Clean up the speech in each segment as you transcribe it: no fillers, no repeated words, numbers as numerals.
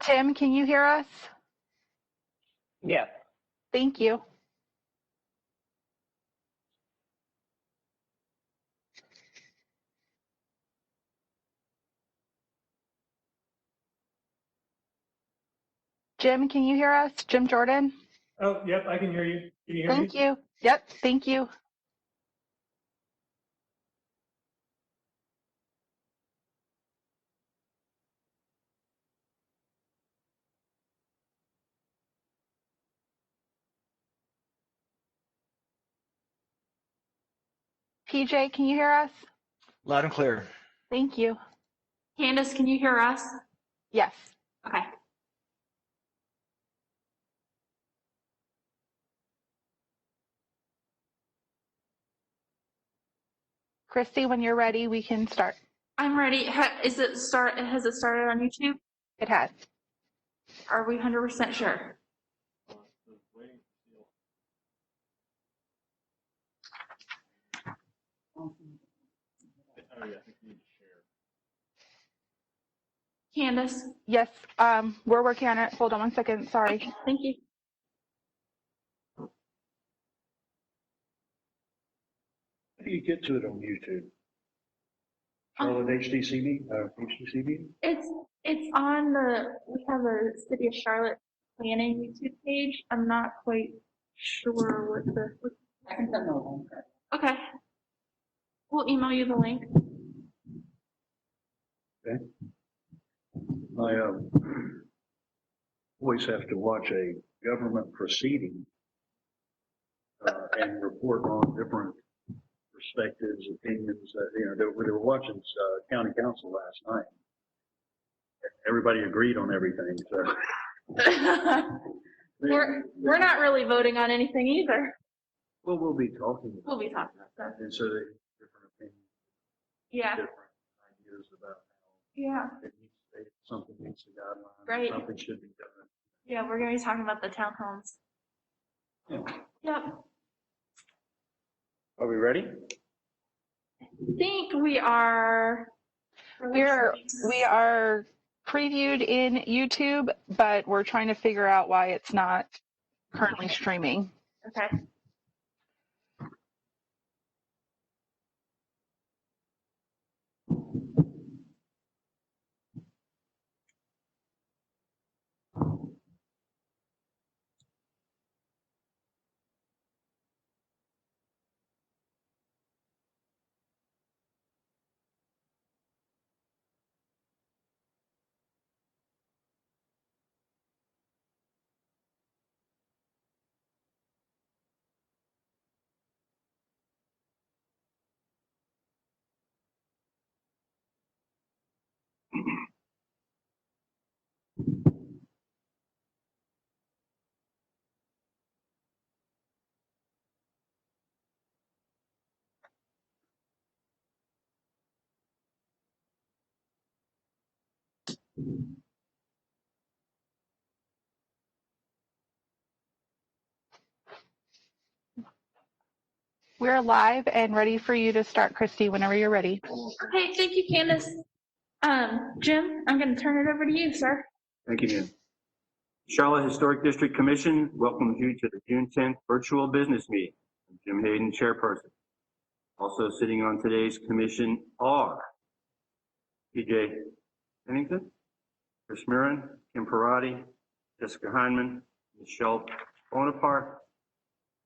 Tim, can you hear us? Yeah. Thank you. Jim, can you hear us? Jim Jordan? Oh, yep, I can hear you. Can you hear me? Thank you. Yep, thank you. PJ, can you hear us? Loud and clear. Thank you. Candace, can you hear us? Yes. Okay. Christy, when you're ready, we can start. I'm ready. Has it started on YouTube? It has. Are we 100% sure? Candace? Yes, we're working on it. Hold on one second. Sorry. Okay, thank you. How do you get to it on YouTube? Charlotte HDCB? It's on we have a City of Charlotte planning YouTube page. I'm not quite sure what I can send the link. okay. We'll email you the link. Okay. I always have to watch a government proceeding and report on different perspectives, opinions. They were watching county council last night. Everybody agreed on everything. So we're not really voting on anything either. well, we'll be talking. We'll be talking about that. And so they different opinions, Yeah. different ideas about Yeah. how something meets the guidelines, Right. something should be done. Yeah, we're going to be talking about the townhomes. Yeah. Yep. Are we ready? I think we are. We are previewed in YouTube, but we're trying to figure out why it's not currently streaming. Okay. We're live and ready for you to start, Christy, whenever you're ready. Okay, thank you, Candace. Jim, I'm going to turn it over to you, sir. Thank you, Jim. Charlotte Historic District Commission welcomes you to the June 10th virtual business meeting. I'm Jim Hayden, chairperson. Also sitting on today's commission are PJ Pennington, Chris Mirren, Kim Parati, Jessica Heinman, Michelle Bonaparte,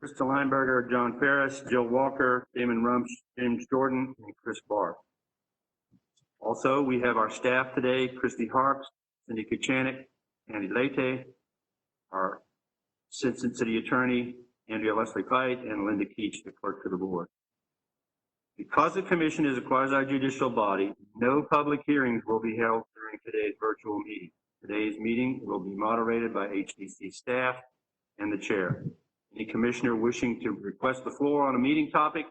Krista Lineberger, John Ferris, Jill Walker, Damon Rumsch, James Jordan, and Chris Barr. Also, we have our staff today, Christy Harps, Cindy Kuchanik, Andy Leite, our Assistant City Attorney, Andrea Leslie Fite, and Linda Keach, the clerk to the board. Because the commission is a quasi-judicial body, no public hearings will be held during today's virtual meeting. Today's meeting will be moderated by HDC staff and the chair. Any commissioner wishing to request the floor on a meeting topic,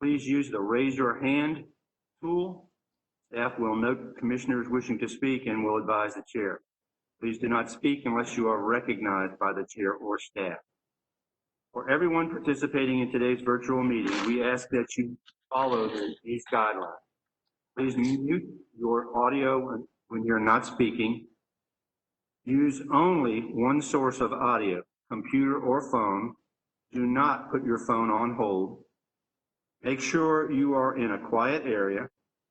please use the raise your hand tool. Staff will note commissioners wishing to speak and will advise the chair. Please do not speak unless you are recognized by the chair or staff. For everyone participating in today's virtual meeting, we ask that you follow these guidelines. Please mute your audio when you're not speaking. Use only one source of audio, computer or phone. Do not put your phone on hold. Make sure you are in a quiet area.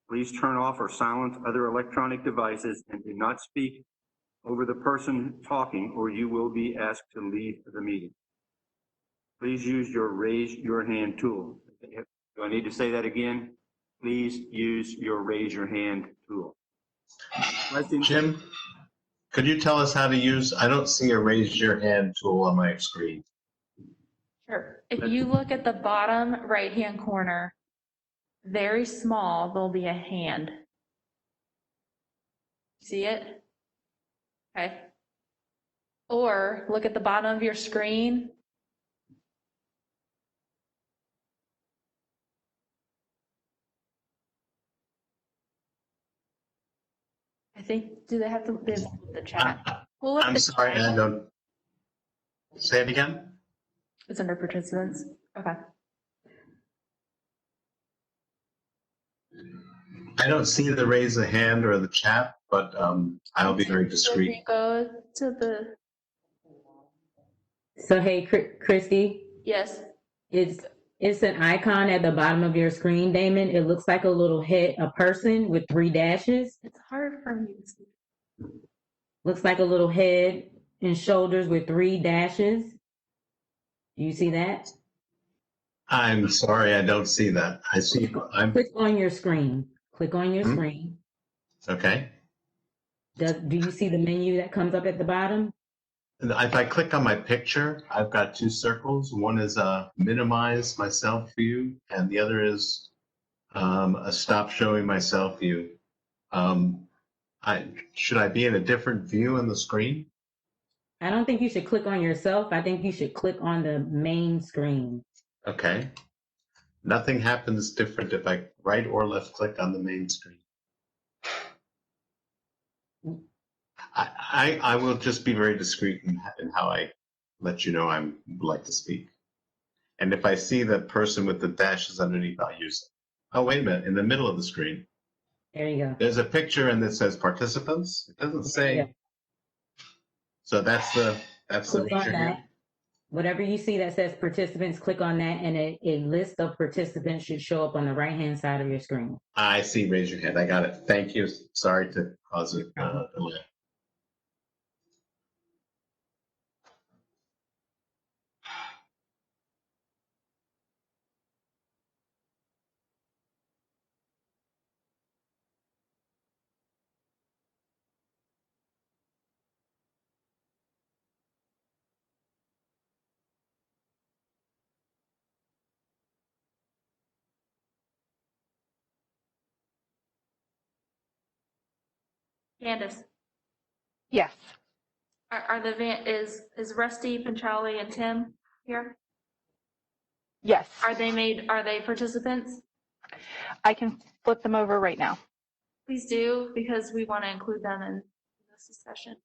Please turn off or silence other electronic devices and do not speak over the person talking or you will be asked to leave the meeting. Please use your raise your hand tool. Do I need to say that again? Please use your raise your hand tool. Jim, could you tell us how to use, I don't see a raise your hand tool on my screen. Sure. If you look at the bottom right-hand corner, very small, there'll be a hand. See it? Okay. Or look at the bottom of your screen. I think, do they have to, there's the chat. Pull up I'm the sorry, chat. I don't. Say it again? It's under participants. Okay. I don't see the raise a hand or the chat, but I'll be very So if discreet. you go to the, So hey, Christy, yes, it's an icon at the bottom of your screen, Damon. It looks like a little head, a person with 3 dashes. it's hard for me to see. Looks like a little head and shoulders with 3 dashes. Do you see that? I'm sorry, I don't see that. I see, Click on your screen. Click on your Hmm? screen. Okay. Do you see the menu that comes up at the bottom? If I click on my picture, I've got 2 circles. One is a minimize myself view, and the other is a stop showing myself view. Should I be in a different view on the screen? I don't think you should click on yourself. I think you should click on the main screen. Okay. Nothing happens different if I right or left click on the main screen. I will just be very discreet in how I let you know I would like to speak. And if I see the person with the dashes underneath, I'll use it. Oh, wait a minute. In the middle of the screen, There you go. there's a picture and it says participants. It doesn't say. Yeah. So that's the Click on raise your hand. that. Whatever you see that says participants, click on that, and a list of participants should show up on the right-hand side of your screen. I see. Raise your hand. I got it. Thank you. Sorry to cause a delay. Candace, Yes. are the is Rusty, Panchali, and Tim here? Yes. Are they participants? I can flip them over right now. Please do, because we want to include them in this discussion.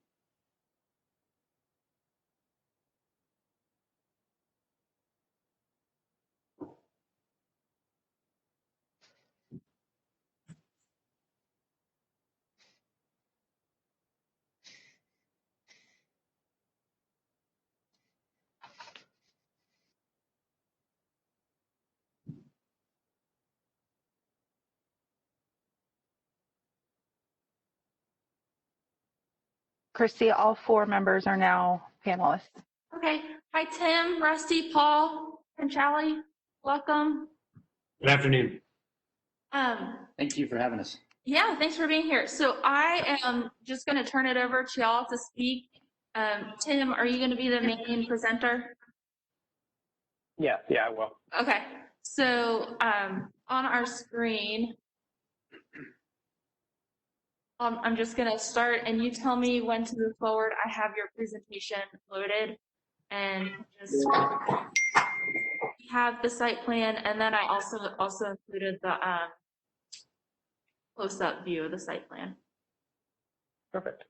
Christy, all 4 members are now panelists. Okay. Hi, Tim, Rusty, Paul, Panchali. Welcome. Good afternoon. Um, Thank you for having us. yeah, thanks for being here. So I am just going to turn it over to y'all to speak. Tim, are you going to be the main presenter? Yeah, I will. Okay. So on our screen, I'm just going to start, and you tell me when to move forward. I have your presentation loaded, and just have the site plan, and then I also included the close-up view of the site plan. Perfect.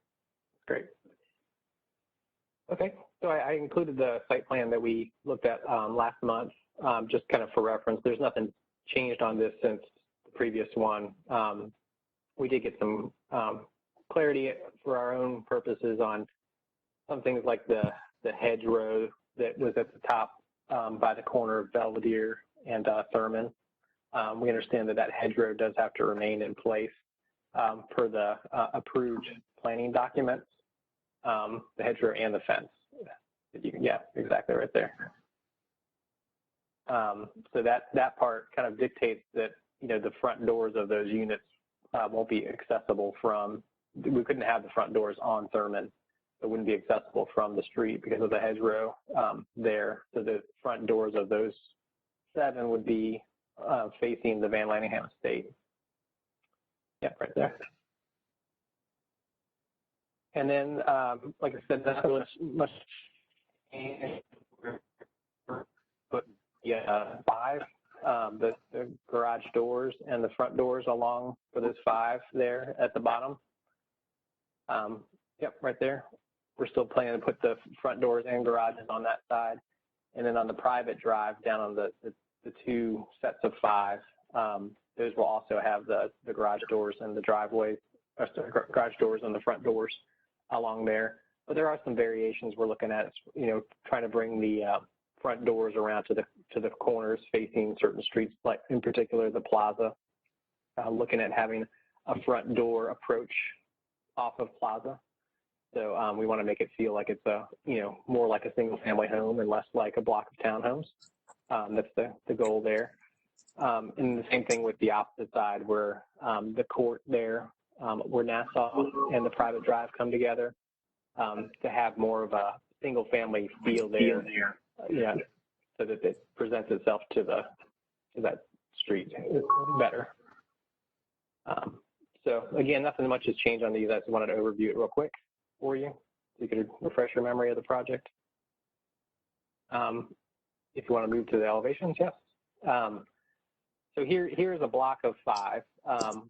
Great. Okay, so I included the site plan that we looked at last month, just kind of for reference. There's nothing changed on this since the previous one. We did get some clarity for our own purposes on some things like the hedgerow that was at the top by the corner of Belvedere and Thurman. We understand that that hedgerow does have to remain in place per the approved planning documents, the hedgerow and the fence. Yeah, exactly right there. So that part kind of dictates that, the front doors of those units won't be accessible from, we couldn't have the front doors on Thurman. It wouldn't be accessible from the street because of the hedgerow there. So the front doors of those 7 would be facing the Van Lanningham estate. Yeah, right there. And then, like I said, not much. But yeah, 5, the garage doors and the front doors along for those 5 there at the bottom. Yep, right there. We're still planning to put the front doors and garages on that side. And then on the private drive down on the 2 sets of 5, those will also have the garage doors and the driveways, or garage doors and the front doors along there. But there are some variations we're looking at, trying to bring the front doors around to the corners facing certain streets, like in particular the Plaza, looking at having a front door approach off of Plaza. So we want to make it feel like it's more like a single family home and less like a block of townhomes. That's the goal there. And the same thing with the opposite side where the court there, where Nassau and the private drive come together, to have more of a single family feel there. Yeah, so that it presents itself to that street better. So again, nothing much has changed on these. I just wanted to overview it real quick for you, so you could refresh your memory of the project. If you want to move to the elevations, yes. So here's a block of 5.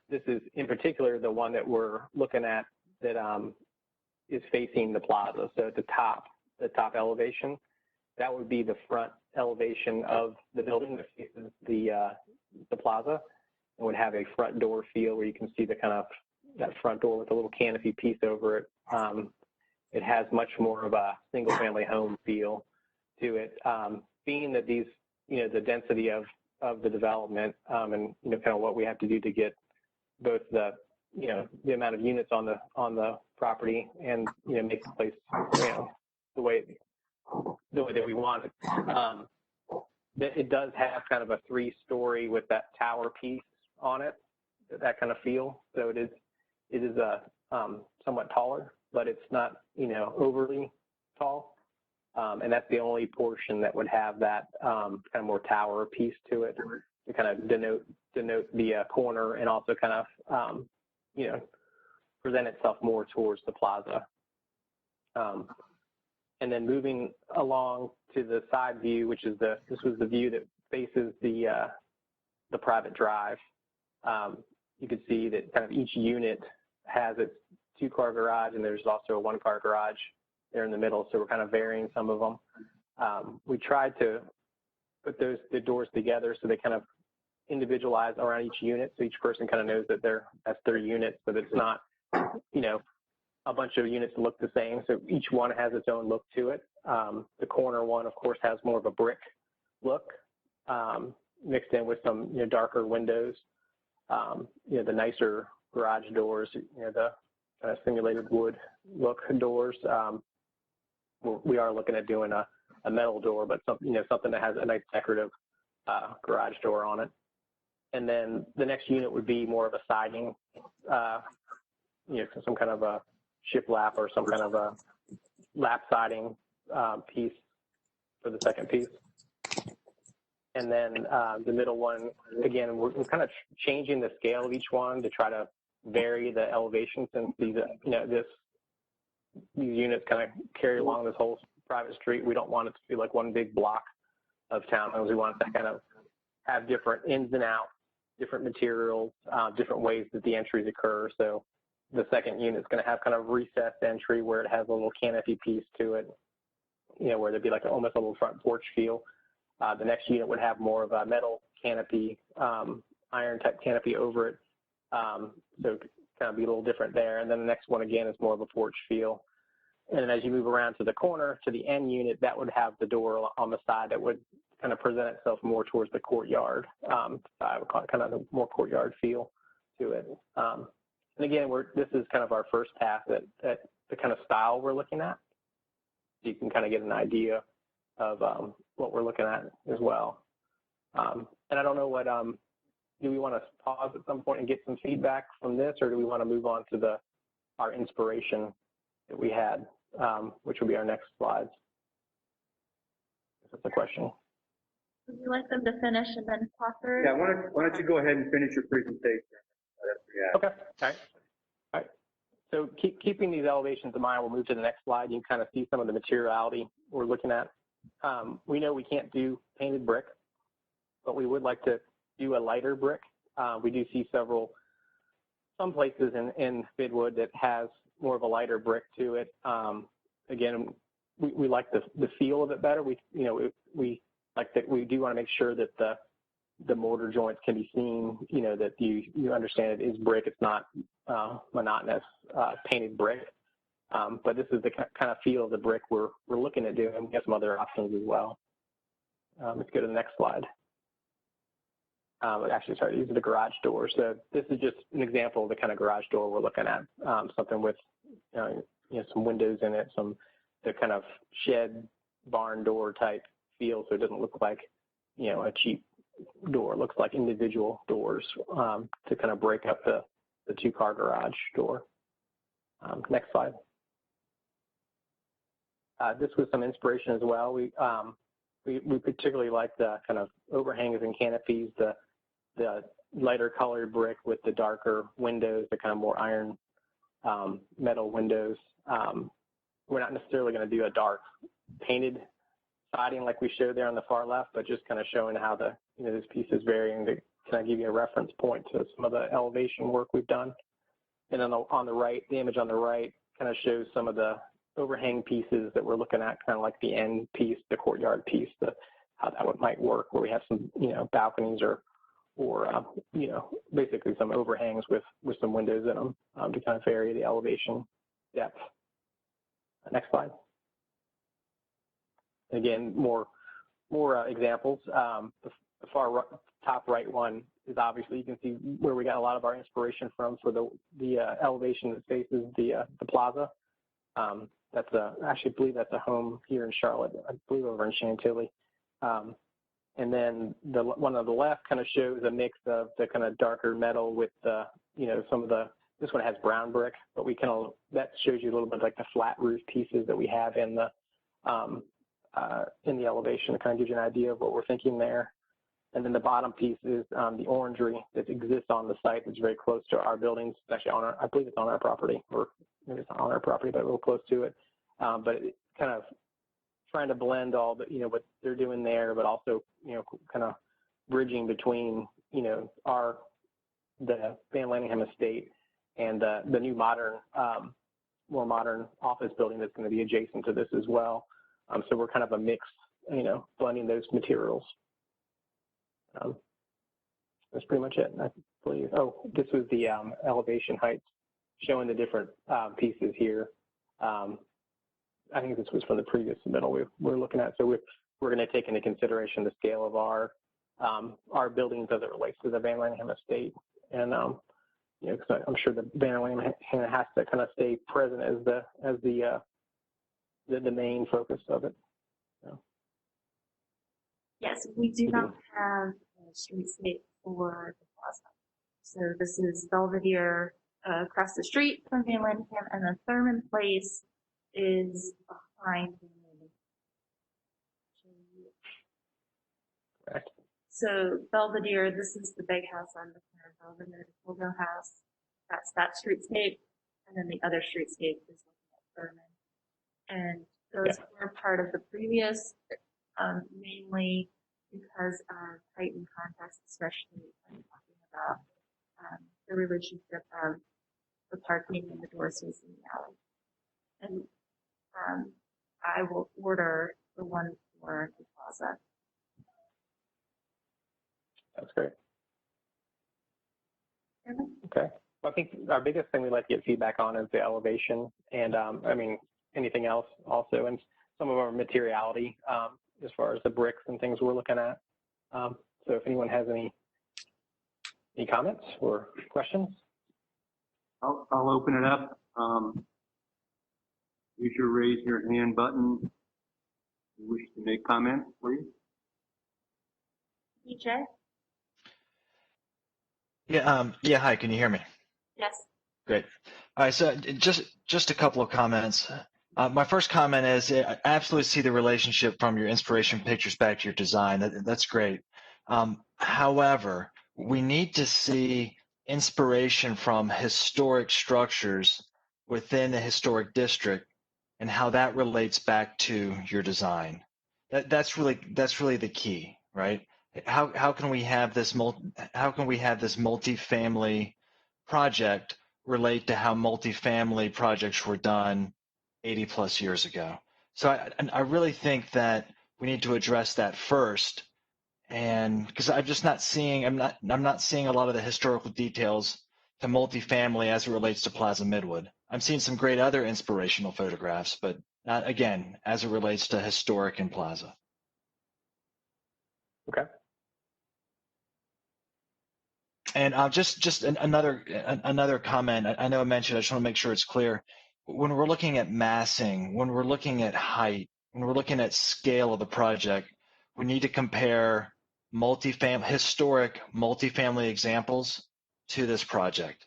This is in particular the one that we're looking at that is facing the Plaza. So at the top elevation, that would be the front elevation of the building that faces the Plaza, and would have a front door feel where you can see the kind of that front door with a little canopy piece over it. It has much more of a single family home feel to it, being that these, the density of the development, and kind of what we have to do to get both the amount of units on the property and make the place the way that we want it. It does have kind of a 3-story with that tower piece on it, that kind of feel. So it is somewhat taller, but it's not overly tall. And that's the only portion that would have that kind of more tower piece to it, to kind of denote the corner, and also kind of present itself more towards the Plaza. And then moving along to the side view, which is this was the view that faces the private drive. You can see that kind of each unit has its 2-car garage, and there's also a 1-car garage there in the middle. So we're kind of varying some of them. We tried to put the doors together so they kind of individualize around each unit, so each person kind of knows that that's their unit, so that it's not a bunch of units that look the same. So each one has its own look to it. The corner one, of course, has more of a brick look, mixed in with some darker windows. The nicer garage doors, the kind of simulated wood look doors. We are looking at doing a metal door, but something that has a nice decorative garage door on it. And then the next unit would be more of a siding, some kind of a shiplap or some kind of a lap siding piece for the second piece. And then the middle one, again, we're kind of changing the scale of each one to try to vary the elevation, since these units kind of carry along this whole private street. We don't want it to be like one big block of townhomes. We want it to kind of have different ins and outs, different materials, different ways that the entries occur. So the second unit is going to have kind of recessed entry where it has a little canopy piece to it, where there'd be like almost a little front porch feel. The next unit would have more of a metal canopy, iron type canopy over it. So kind of be a little different there. And then the next one again is more of a porch feel. And then as you move around to the corner, to the end unit, that would have the door on the side that would kind of present itself more towards the courtyard. I would call it kind of a more courtyard feel to it. And again, this is kind of our first pass at the kind of style we're looking at. So you can kind of get an idea of what we're looking at as well. And I don't know what, do we want to pause at some point and get some feedback from this, or do we want to move on to our inspiration that we had, which will be our next slides? That's the question. Would you like them to finish and then talk through? Yeah, why don't you go ahead and finish your presentation? Okay. All right. So keeping these elevations in mind, we'll move to the next slide. You can kind of see some of the materiality we're looking at. We know we can't do painted brick, but we would like to do a lighter brick. We do see some places in Bidwood that has more of a lighter brick to it. Again, we like the feel of it better. We like that. We do want to make sure that the mortar joints can be seen, that you understand it is brick. It's not monotonous painted brick. But this is the kind of feel of the brick we're looking at doing. We have some other options as well. Let's go to the next slide. Actually, sorry, these are the garage doors. So this is just an example of the kind of garage door we're looking at. Something with some windows in it, the kind of shed barn door type feel, so it doesn't look like a cheap door. It looks like individual doors to kind of break up the two-car garage door. Next slide. This was some inspiration as well. We particularly like the kind of overhangs and canopies, the lighter colored brick with the darker windows, the kind of more iron metal windows. We're not necessarily going to do a dark painted siding like we showed there on the far left, but just kind of showing how this piece is varying to kind of give you a reference point to some of the elevation work we've done. And then on the right, the image on the right kind of shows some of the overhang pieces that we're looking at, kind of like the end piece, the courtyard piece, how that might work, where we have some balconies or basically some overhangs with some windows in them to kind of vary the elevation depth. Next slide. Again, more examples. The far top right one is obviously, you can see where we got a lot of our inspiration from for the elevation that faces the plaza. That's actually, I believe that's a home here in Charlotte. I believe over in Chantilly. And then the one on the left kind of shows a mix of the kind of darker metal with some of this one has brown brick, but that shows you a little bit like the flat roof pieces that we have in the elevation. It kind of gives you an idea of what we're thinking there. And then the bottom piece is the orangery that exists on the site that's very close to our buildings. It's actually I believe it's on our property, or maybe it's not on our property, but a little close to it. But it kind of trying to blend all the, what they're doing there, but also, kind of bridging between, the Van Lanningham estate and the new modern, more modern office building that's going to be adjacent to this as well. So we're kind of a mix, blending those materials. That's pretty much it, I believe. Oh, this was the elevation heights showing the different pieces here. I think this was from the previous submittal we're looking at. So we're going to take into consideration the scale of our buildings as it relates to the Van Lanningham estate. And, because I'm sure the Van Lanningham has to kind of stay present as the main focus of it. So. Yes, we do not have a streetscape for the plaza. So this is Belvedere across the street from Van Lanningham, and then Thurman Place is behind Van Lanningham. Correct. So Belvedere, this is the big house on the corner of Belvedere, the Colville House. That's that streetscape, and then the other streetscape is looking at Thurman. And those were part of the previous, mainly because of heightened context, especially when talking about the relationship of the parking and the doors facing the alley. And I will order the one for the plaza. That's great. Okay. I think our biggest thing we'd like to get feedback on is the elevation. And anything else also, and some of our materiality as far as the bricks and things we're looking at. So if anyone has any comments or questions? I'll open it up. Use your raise your hand button. If you wish to make comment, please. EJ? Yeah, hi, can you hear me? Yes. Great. All right, so just a couple of comments. My first comment is I absolutely see the relationship from your inspiration pictures back to your design. That's great. However, we need to see inspiration from historic structures within the historic district and how that relates back to your design. That's really the key, right? How can we have this multifamily project relate to how multifamily projects were done 80 plus years ago? So I really think that we need to address that first, and because I'm not seeing a lot of the historical details to multifamily as it relates to Plaza Midwood. I'm seeing some great other inspirational photographs, but not again as it relates to historic and Plaza. Okay. And just another comment. I know I mentioned. I just want to make sure it's clear. When we're looking at massing, when we're looking at height, when we're looking at scale of the project, we need to compare historic multifamily examples to this project.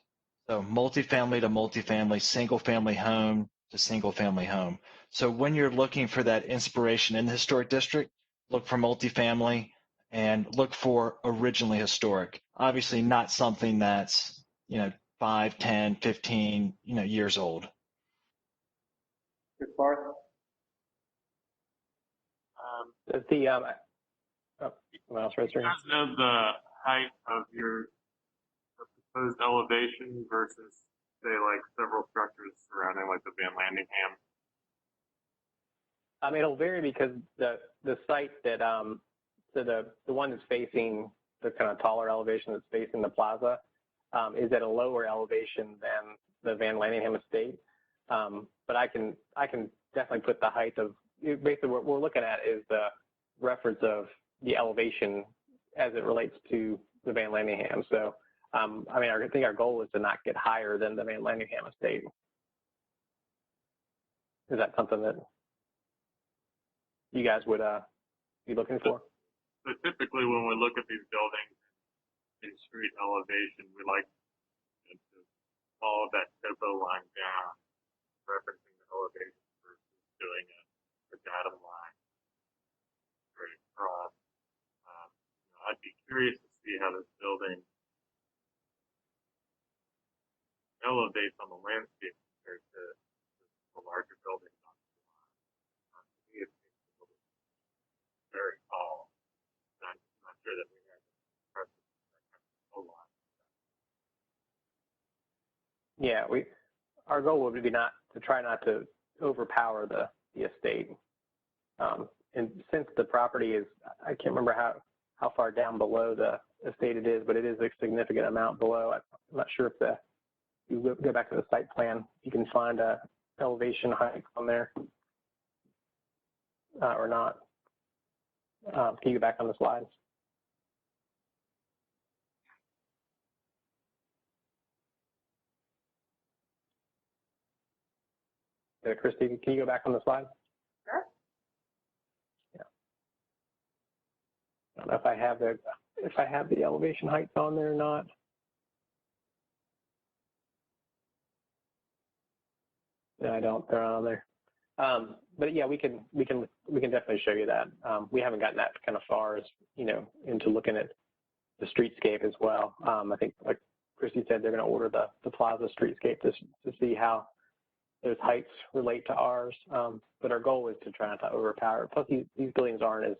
So multifamily to multifamily, single family home to single family home. So when you're looking for that inspiration in the historic district, look for multifamily and look for originally historic. Obviously not something that's, 5, 10, 15, years old. Chris Barth? Does the, someone else raise their hand? Because of the height of the proposed elevation versus, say, like several structures surrounding, like the Van Landingham. It'll vary because the site that, so the one that's facing the kind of taller elevation that's facing the plaza is at a lower elevation than the Van Landingham estate. But I can definitely put the height of, basically what we're looking at is the reference of the elevation as it relates to the Van Landingham. So, I think our goal is to not get higher than the Van Landingham estate. Is that something that you guys would be looking for? So typically when we look at these buildings in street elevation, we like to follow that topo line down, referencing the elevation versus doing a datum line straight across. I'd be curious to see how this building elevates on the landscape compared to the larger buildings on the line. To me, it seems a little very tall. I'm not sure that we have that kind of line. Yeah, our goal would be to try not to overpower the estate. And since the property is, I can't remember how far down below the estate it is, but it is a significant amount below. I'm not sure if you go back to the site plan, you can find a elevation height on there or not. Can you go back on the slides? Christy, can you go back on the slide? Sure. Yeah. I don't know if I have the elevation heights on there or not. No, I don't. They're not on there. But yeah, we can definitely show you that. We haven't gotten that kind of far as into looking at the streetscape as well. I think, like Christy said, they're going to order the Plaza streetscape to see how those heights relate to ours. But our goal is to try not to overpower. Plus, these buildings aren't as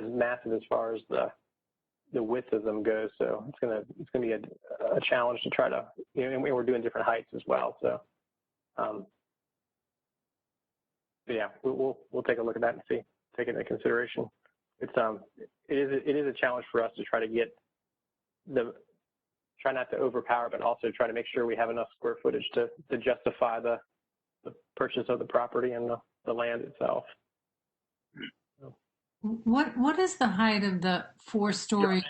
massive as far as the width of them goes. So it's gonna be a challenge to try to, and we're doing different heights as well. So, but yeah, we'll take a look at that and take it into consideration. It is a challenge for us to try to get try not to overpower, but also try to make sure we have enough square footage to justify the purchase of the property and the land itself. What is the height of the four-story?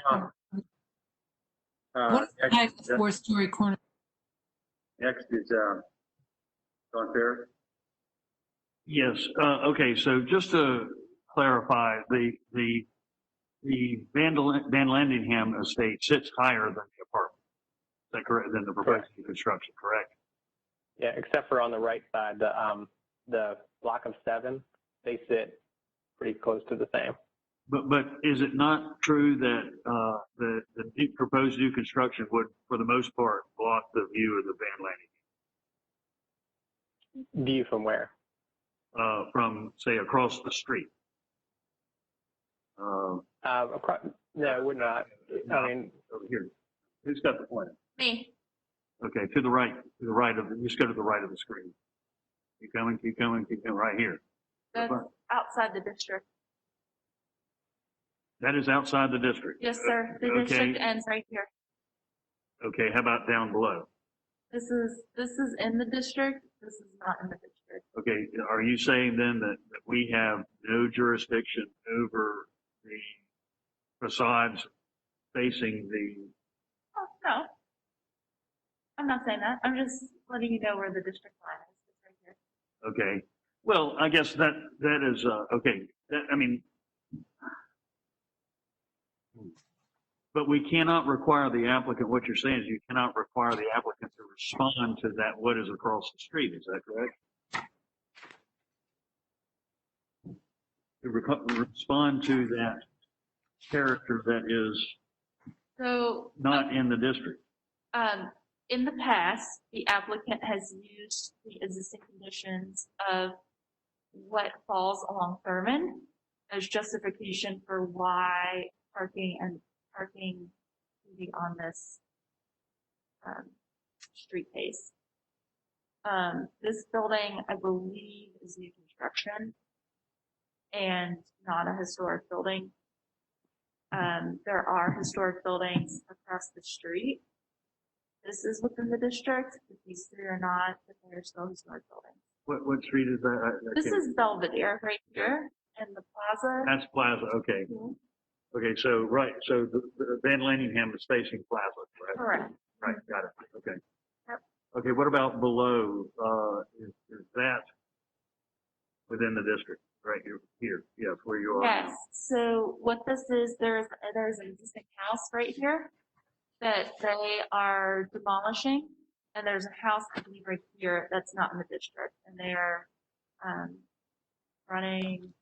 What is the height of the four-story corner? Next is Don Ferry. Yes, okay, so just to clarify, the Van Landingham estate sits higher than the apartment. Is that correct? Than the proposed new construction, correct? Yeah, except for on the right side, the block of 7, they sit pretty close to the same. But is it not true that the proposed new construction would, for the most part, block the view of the Van Landingham? View from where? From, say, across the street. No, it would not. I mean, over here. Who's got the plan? Me. Okay, to the right of, just go to the right of the screen. Keep going, right here. That's outside the district. That is outside the district. Yes, sir. The Okay. district ends right here. Okay, how about down below? This is in the district. This is not in the district. Okay, are you saying then that we have no jurisdiction over the facades facing the, Oh, no. I'm not saying that. I'm just letting you know where the district line is. It's right here. okay, well, I guess that is, okay, that, I mean, but we cannot require the applicant, what you're saying is you cannot require the applicant to respond to that, what is across the street, is that correct? To respond to that character that is So, not in the district. in the past, the applicant has used the existing conditions of what falls along Thurman as justification for why parking would be on this street pace. This building, I believe, is new construction and not a historic building. There are historic buildings across the street. This is within the district. If these three are not, but they're still historic buildings. What street is that? This is Belvedere right here and the plaza. That's Plaza, okay. Mhm. Okay, so, right, so the Van Landingham is facing Plaza, correct? Correct. Right, got it, okay. Yep. Okay, what about below, is that within the district, right here, yes, where you are now? Yes, so what this is, there's an existing house right here that they are demolishing. And there's a house, I believe, right here that's not in the district. And they are running.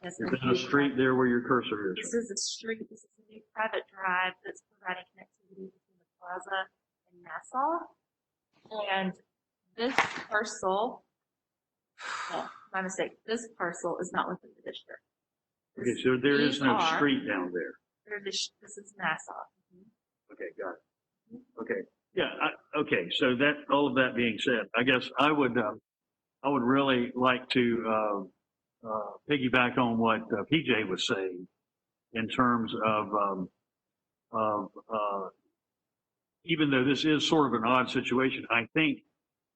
Yes, Is that a street there where your cursor is? This is a street, this is a new private drive that's providing connectivity between the plaza and Nassau. And this parcel, oh, my mistake, this parcel is not within the district. Okay, so there is no These are- street down there. This is Nassau. Okay, got it. Okay, yeah, okay, so that, all of that being said, I guess I would really like to piggyback on what PJ was saying in terms of even though this is sort of an odd situation, I think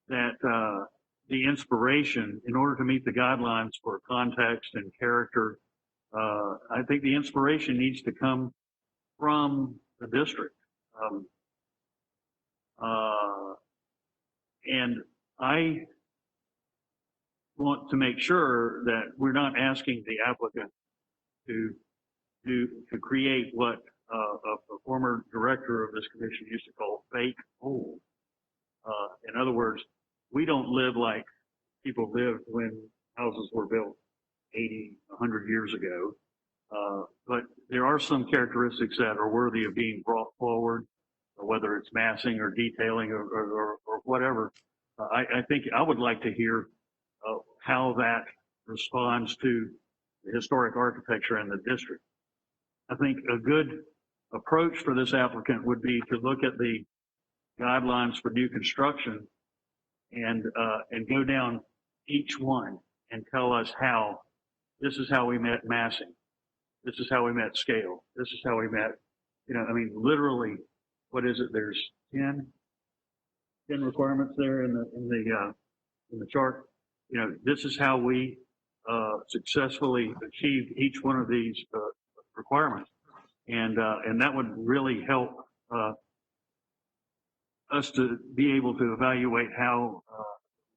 that the inspiration, in order to meet the guidelines for context and character, I think the inspiration needs to come from the district. And I want to make sure that we're not asking the applicant to create what a former director of this commission used to call fake old. In other words, we don't live like people lived when houses were built 80, 100 years ago. But there are some characteristics that are worthy of being brought forward, whether it's massing or detailing or whatever. I think I would like to hear how that responds to the historic architecture in the district. I think a good approach for this applicant would be to look at the guidelines for new construction and go down each one and tell us how, this is how we met massing. This is how we met scale. This is how we met, I mean, literally what is it? There's 10 requirements there in the chart. You know, this is how we successfully achieved each one of these requirements, and that would really help us to be able to evaluate how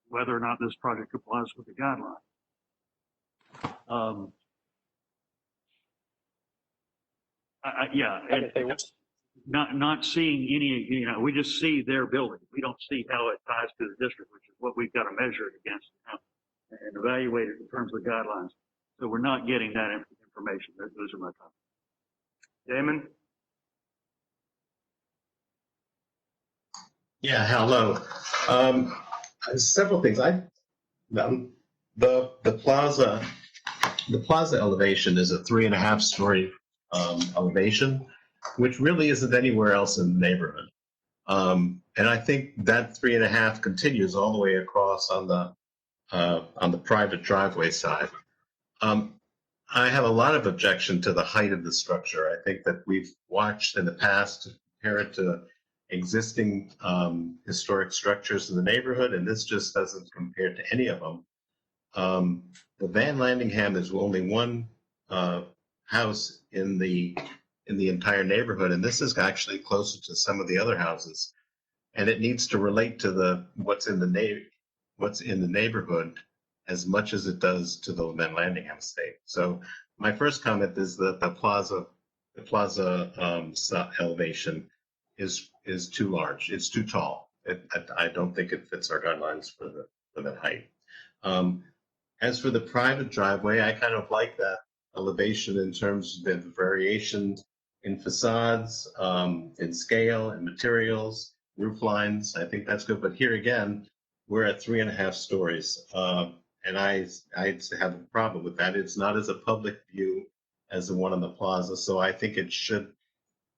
whether or not this project complies with the guidelines. Yeah, and not seeing any, you know, we just see their building. We don't see how it ties to the district, which is what we've got to measure it against and evaluate it in terms of the guidelines. So we're not getting that information. Those are my comments. Damon? Yeah, hello. Several things. The plaza elevation is a 3.5 story elevation, which really isn't anywhere else in the neighborhood. And I think that 3.5 continues all the way across on the private driveway side. I have a lot of objection to the height of the structure. I think that we've watched in the past to compare it to existing historic structures in the neighborhood, and this just doesn't compare to any of them. The Van Landingham is only one house in the entire neighborhood, and this is actually closer to some of the other houses, and it needs to relate to what's in the neighborhood as much as it does to the Van Landingham estate. So my first comment is that the plaza elevation is too large. It's too tall. I don't think it fits our guidelines for that height. As for the private driveway, I kind of like that elevation in terms of the variations in facades, in scale and materials, roof lines. I think that's good. But here again, we're at 3.5 stories. And I have a problem with that. It's not as a public view as the one on the plaza. So I think it should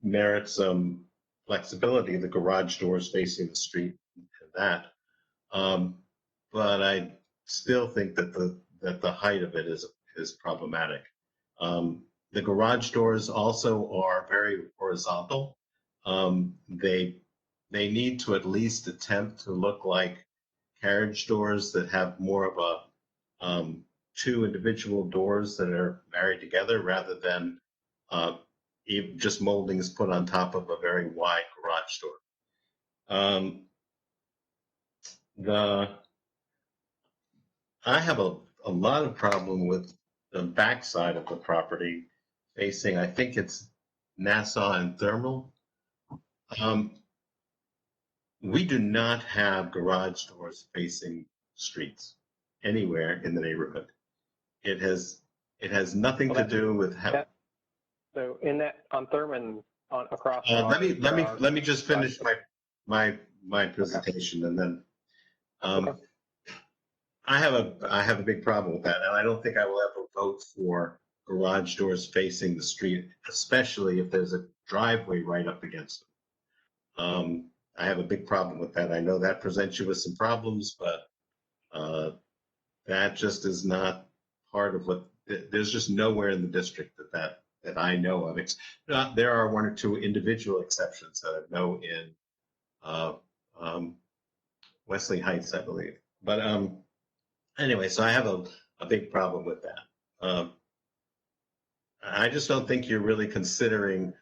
merit some flexibility, the garage doors facing the street and that. But I still think that the height of it is problematic. The garage doors also are very horizontal. They need to at least attempt to look like carriage doors that have more of a two individual doors that are married together rather than just moldings put on top of a very wide garage door. I have a lot of problem with the backside of the property facing, I think it's Nassau and Thermal. We do not have garage doors facing streets anywhere in the neighborhood. It has nothing to do with how. So in that on Thurman across. Let me just finish my presentation and then. I have a big problem with that, and I don't think I will ever vote for garage doors facing the street, especially if there's a driveway right up against them. I have a big problem with that. I know that presents you with some problems, but that just is not part of what. There's just nowhere in the district that I know of. There are one or two individual exceptions that I know in Wesley Heights, I believe, but anyway, so I have a big problem with that. I just don't think you're really considering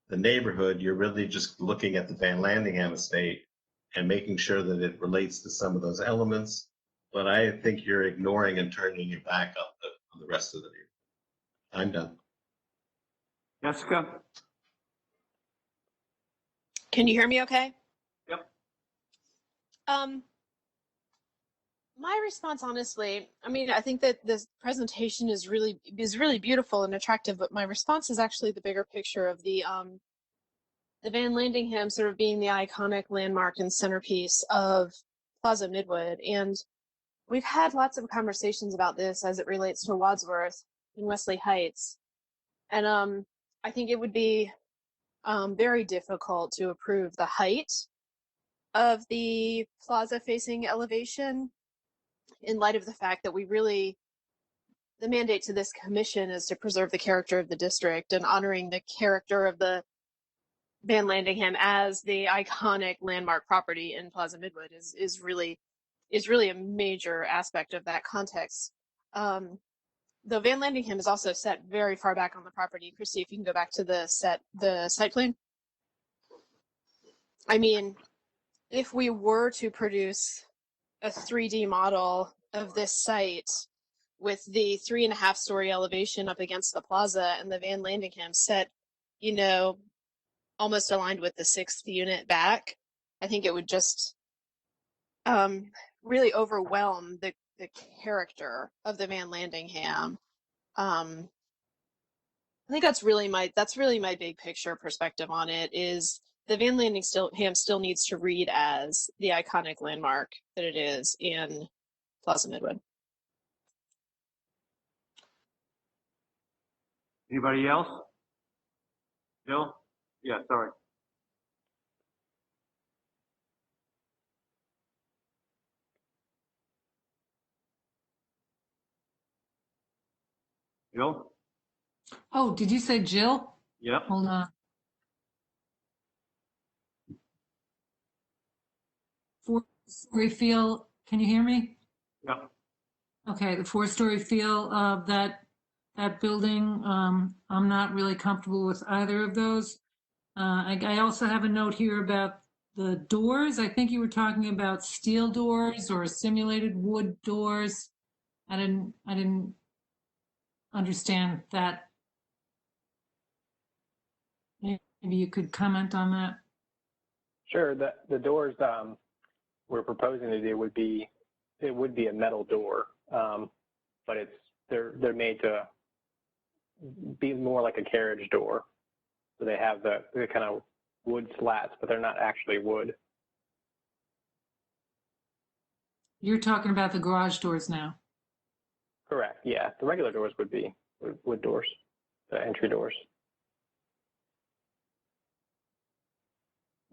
the neighborhood. You're really just looking at the Van Landingham estate and making sure that it relates to some of those elements. But I think you're ignoring and turning your back on the rest of the neighborhood. I'm done. Jessica? Can you hear me okay? Yep. My response, honestly, I mean, I think that this presentation is really beautiful and attractive, but my response is actually the bigger picture of the Van Landingham sort of being the iconic landmark and centerpiece of Plaza Midwood. And we've had lots of conversations about this as it relates to Wadsworth and Wesley Heights. And I think it would be very difficult to approve the height of the plaza facing elevation in light of the fact that the mandate to this commission is to preserve the character of the district and honoring the character of the Van Landingham as the iconic landmark property in Plaza Midwood is really a major aspect of that context. Though Van Landingham is also set very far back on the property. Christy, if you can go back to the site plan. I mean, if we were to produce a 3D model of this site with the 3.5-story elevation up against the plaza and the Van Landingham set, you know, almost aligned with the 6th unit back, I think it would just really overwhelm the character of the Van Landingham. I think that's really my big picture perspective on it is the Van Landingham still needs to read as the iconic landmark that it is in Plaza Midwood. Anybody else? Bill? Yeah, sorry. Bill? Oh, did you say Jill? Yep. Hold on. Four-story feel, can you hear me? Yep. Okay, the four-story feel of that building, I'm not really comfortable with either of those. I also have a note here about the doors. I think you were talking about steel doors or simulated wood doors. I didn't understand that. Maybe you could comment on that. Sure. The doors we're proposing to do would be a metal door, but they're made to be more like a carriage door. So they have the kind of wood slats, but they're not actually wood. You're talking about the garage doors now. Correct. Yeah. The regular doors would be wood doors, the entry doors.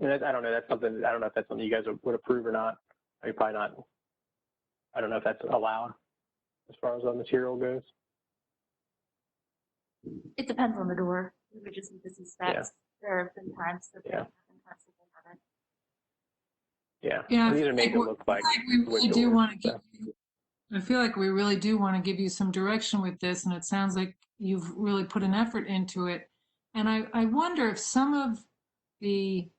And I don't know. That's something. I don't know if that's something you guys would approve or not. Or probably not. I don't know if that's allowed as far as the material goes. It depends on the door. We would just need to see specs. Yeah. There have been times that they Yeah. have been times that they haven't. Yeah. Yeah, These are made to look like we wood really do doors. want to give you, I feel like we really do want to give you some direction with this, and it sounds like you've really put an effort into it. And I wonder if some of the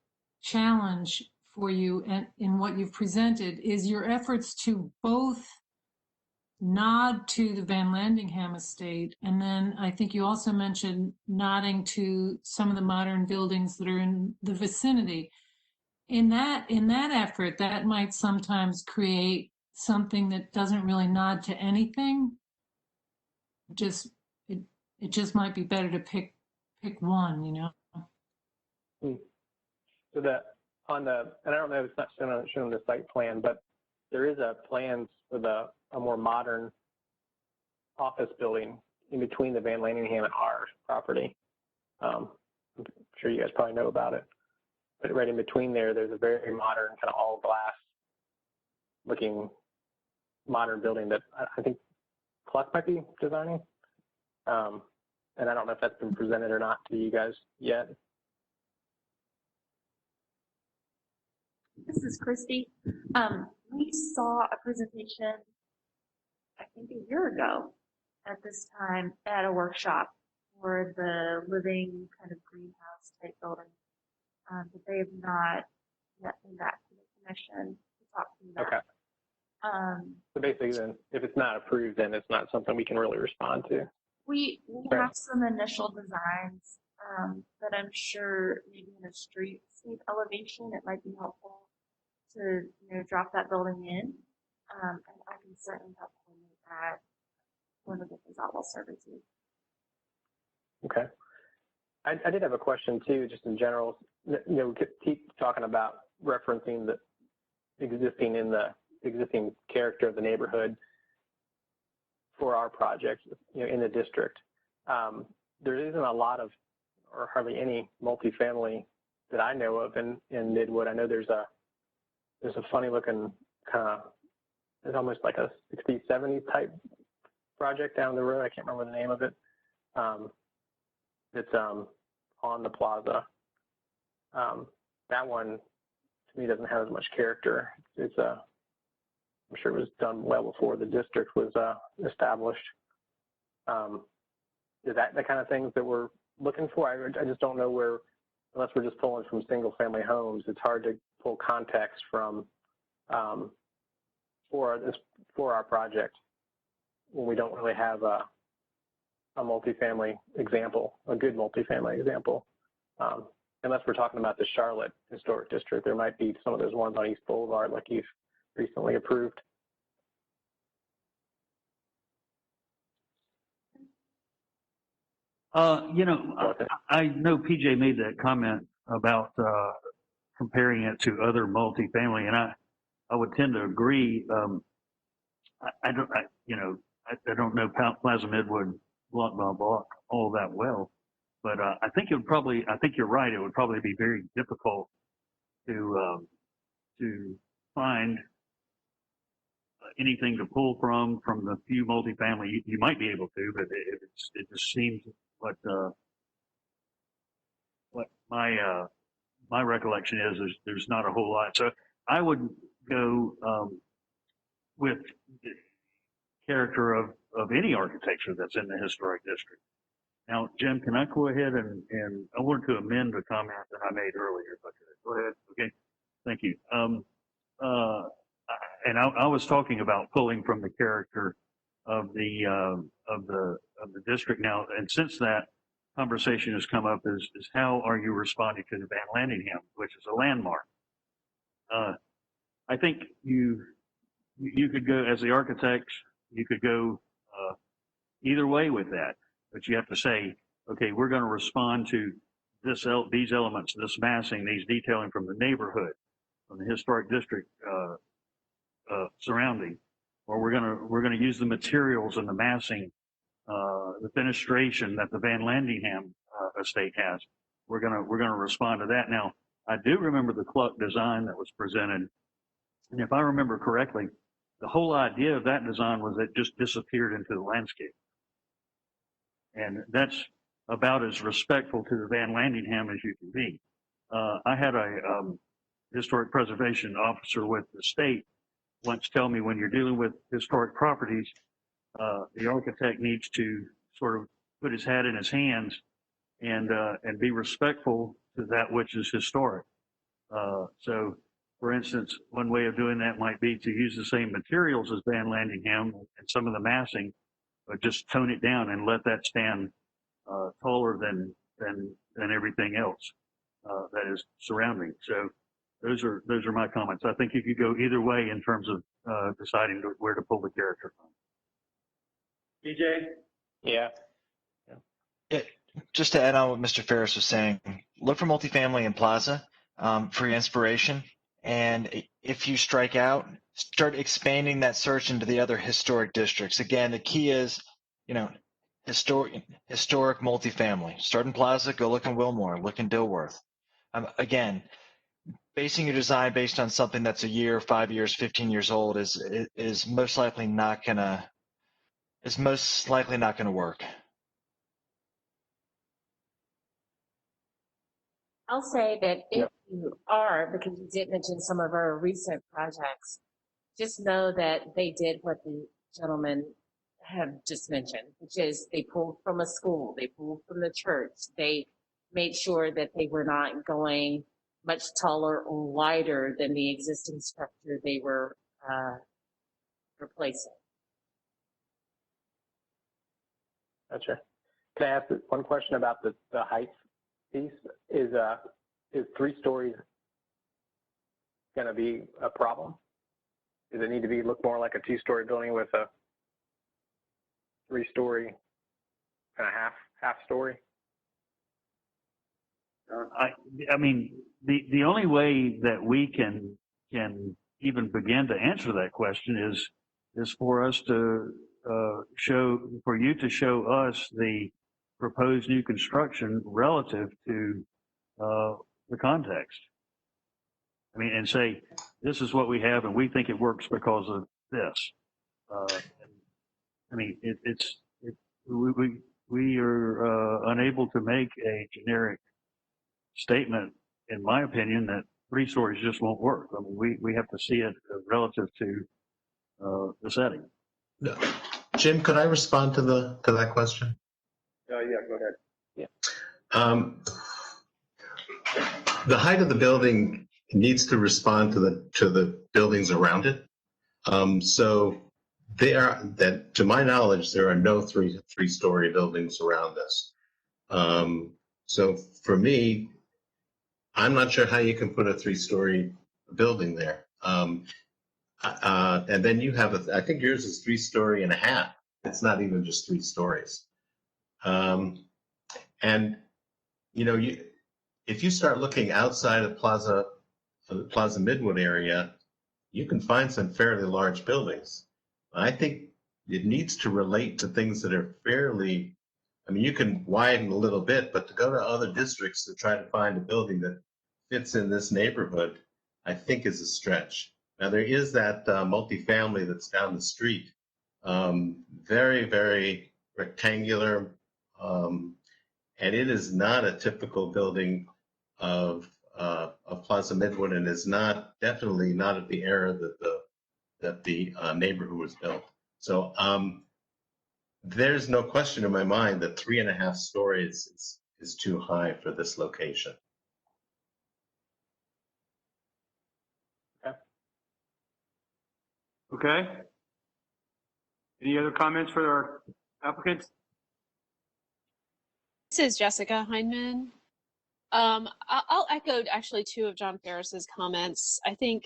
challenge for you and in what you've presented is your efforts to both nod to the Van Landingham estate, and then I think you also mentioned nodding to some of the modern buildings that are in the vicinity. In that effort, that might sometimes create something that doesn't really nod to anything. Just it just might be better to pick one, you know. So and I don't know if it's not shown on the site plan, but there is a plan for a more modern office building in between the Van Landingham and our property. I'm sure you guys probably know about it. But right in between there's a very modern, kind of all glass looking modern building that I think Cluck might be designing. And I don't know if that's been presented or not to you guys yet. This is Christy. We saw a presentation, I think a year ago at this time at a workshop for the living kind of greenhouse type building. But they have not yet been back to the commission to talk to you about. Okay. So basically then, if it's not approved, then it's not something we can really respond to. We have some initial designs that I'm sure maybe in a streetscape elevation, it might be helpful to drop that building in. And I can certainly help coordinate that when we get those outlaw services. Okay. I did have a question too, just in general. Keep talking about referencing the existing character of the neighborhood for our projects, in the district. There isn't a lot of, or hardly any, multifamily that I know of in Midwood. I know there's a funny looking kind of, it's almost like a 60s, 70s type project down the road. I can't remember the name of it. It's on the plaza. That one, to me, doesn't have as much character. It's I'm sure it was done well before the district was established. Is that the kind of things that we're looking for? I just don't know where, unless we're just pulling from single family homes, it's hard to pull context from for our project when we don't really have a multifamily example, a good multifamily example. Unless we're talking about the Charlotte Historic District, there might be some of those ones on East Boulevard like you've recently approved. You know, I know PJ made that comment about comparing it to other multifamily, and I would tend to agree. I don't, I don't know Plaza Midwood block by block all that well, but I think I think you're right. It would probably be very difficult to find anything to pull from the few multifamily. You might be able to, but it just seems what my recollection is there's not a whole lot. So I would go with the character of any architecture that's in the historic district. Now, Jim, can I go ahead and I wanted to amend the comment that I made earlier, if I could. Go ahead. Okay. Thank you. And I was talking about pulling from the character of the district now, and since that conversation has come up, is how are you responding to the Van Landingham, which is a landmark? I think you could go as the architect, you could go either way with that, but you have to say, okay, we're going to respond to these elements, this massing, these detailing from the neighborhood, from the historic district surrounding, or we're gonna use the materials and the massing, the fenestration that the Van Landingham estate has. We're gonna respond to that. Now, I do remember the Cluck design that was presented, and if I remember correctly, the whole idea of that design was it just disappeared into the landscape, and that's about as respectful to the Van Landingham as you can be. I had a historic preservation officer with the state once tell me when you're dealing with historic properties, the architect needs to sort of put his hat in his hands and be respectful to that which is historic. So, for instance, one way of doing that might be to use the same materials as Van Landingham and some of the massing, but just tone it down and let that stand taller than everything else that is surrounding. So those are my comments. I think you could go either way in terms of deciding where to pull the character from. PJ? Yeah. Just to add on what Mr. Ferris was saying, look for multifamily in Plaza for your inspiration. And if you strike out, start expanding that search into the other historic districts. Again, the key is, historic multifamily. Start in Plaza, go look in Wilmore, look in Dilworth. Again, basing your design based on something that's a year, 5 years, 15 years old is most likely not gonna work. I'll say that if you are, because you did mention some of our recent projects, just know that they did what the gentleman have just mentioned, which is they pulled from a school, they pulled from the church, they made sure that they were not going much taller or wider than the existing structure they were replacing. Gotcha. Can I ask one question about the height piece? Is 3 stories going to be a problem? Does it need to look more like a 2-story building with a 3-story kind of half story? I mean, the only way that we can even begin to answer that question is for us to for you to show us the proposed new construction relative to the context. I mean, and say, this is what we have and we think it works because of this. I mean, we are unable to make a generic statement in my opinion, that 3 stories just won't work. I mean, we have to see it relative to the setting. No. Jim, could I respond to that question? Yeah, go ahead. The height of the building needs to respond to the buildings around it. So to my knowledge, there are no three-story buildings around us. So for me, I'm not sure how you can put a 3-story building there. And then you have I think yours is 3.5 stories. It's not even just 3 stories. And if you start looking outside of the Plaza Midwood area, you can find some fairly large buildings. I think it needs to relate to things that are fairly, I mean, you can widen a little bit, but to go to other districts to try to find a building that fits in this neighborhood, I think is a stretch. Now, there is that multifamily that's down the street, very, very rectangular, and it is not a typical building of Plaza Midwood, and is definitely not at the era that the neighborhood was built. So there's no question in my mind that 3.5 stories is too high for this location. Okay. Any other comments for our applicants? This is Jessica Heineman. I'll echo actually 2 of John Ferris's comments. I think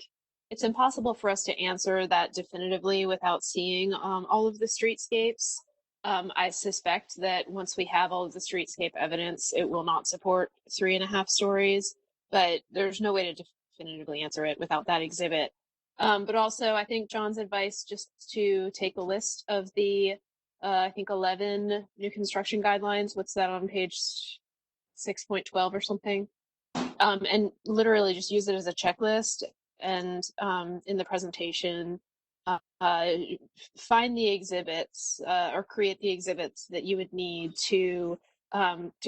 it's impossible for us to answer that definitively without seeing all of the streetscapes. I suspect that once we have all of the streetscape evidence, it will not support 3.5 stories, but there's no way to definitively answer it without that exhibit. But also, I think John's advice just to take a list of the, I think 11 new construction guidelines. What's that on page 6.12 or something? And literally just use it as a checklist. And in the presentation, find the exhibits or create the exhibits that you would need to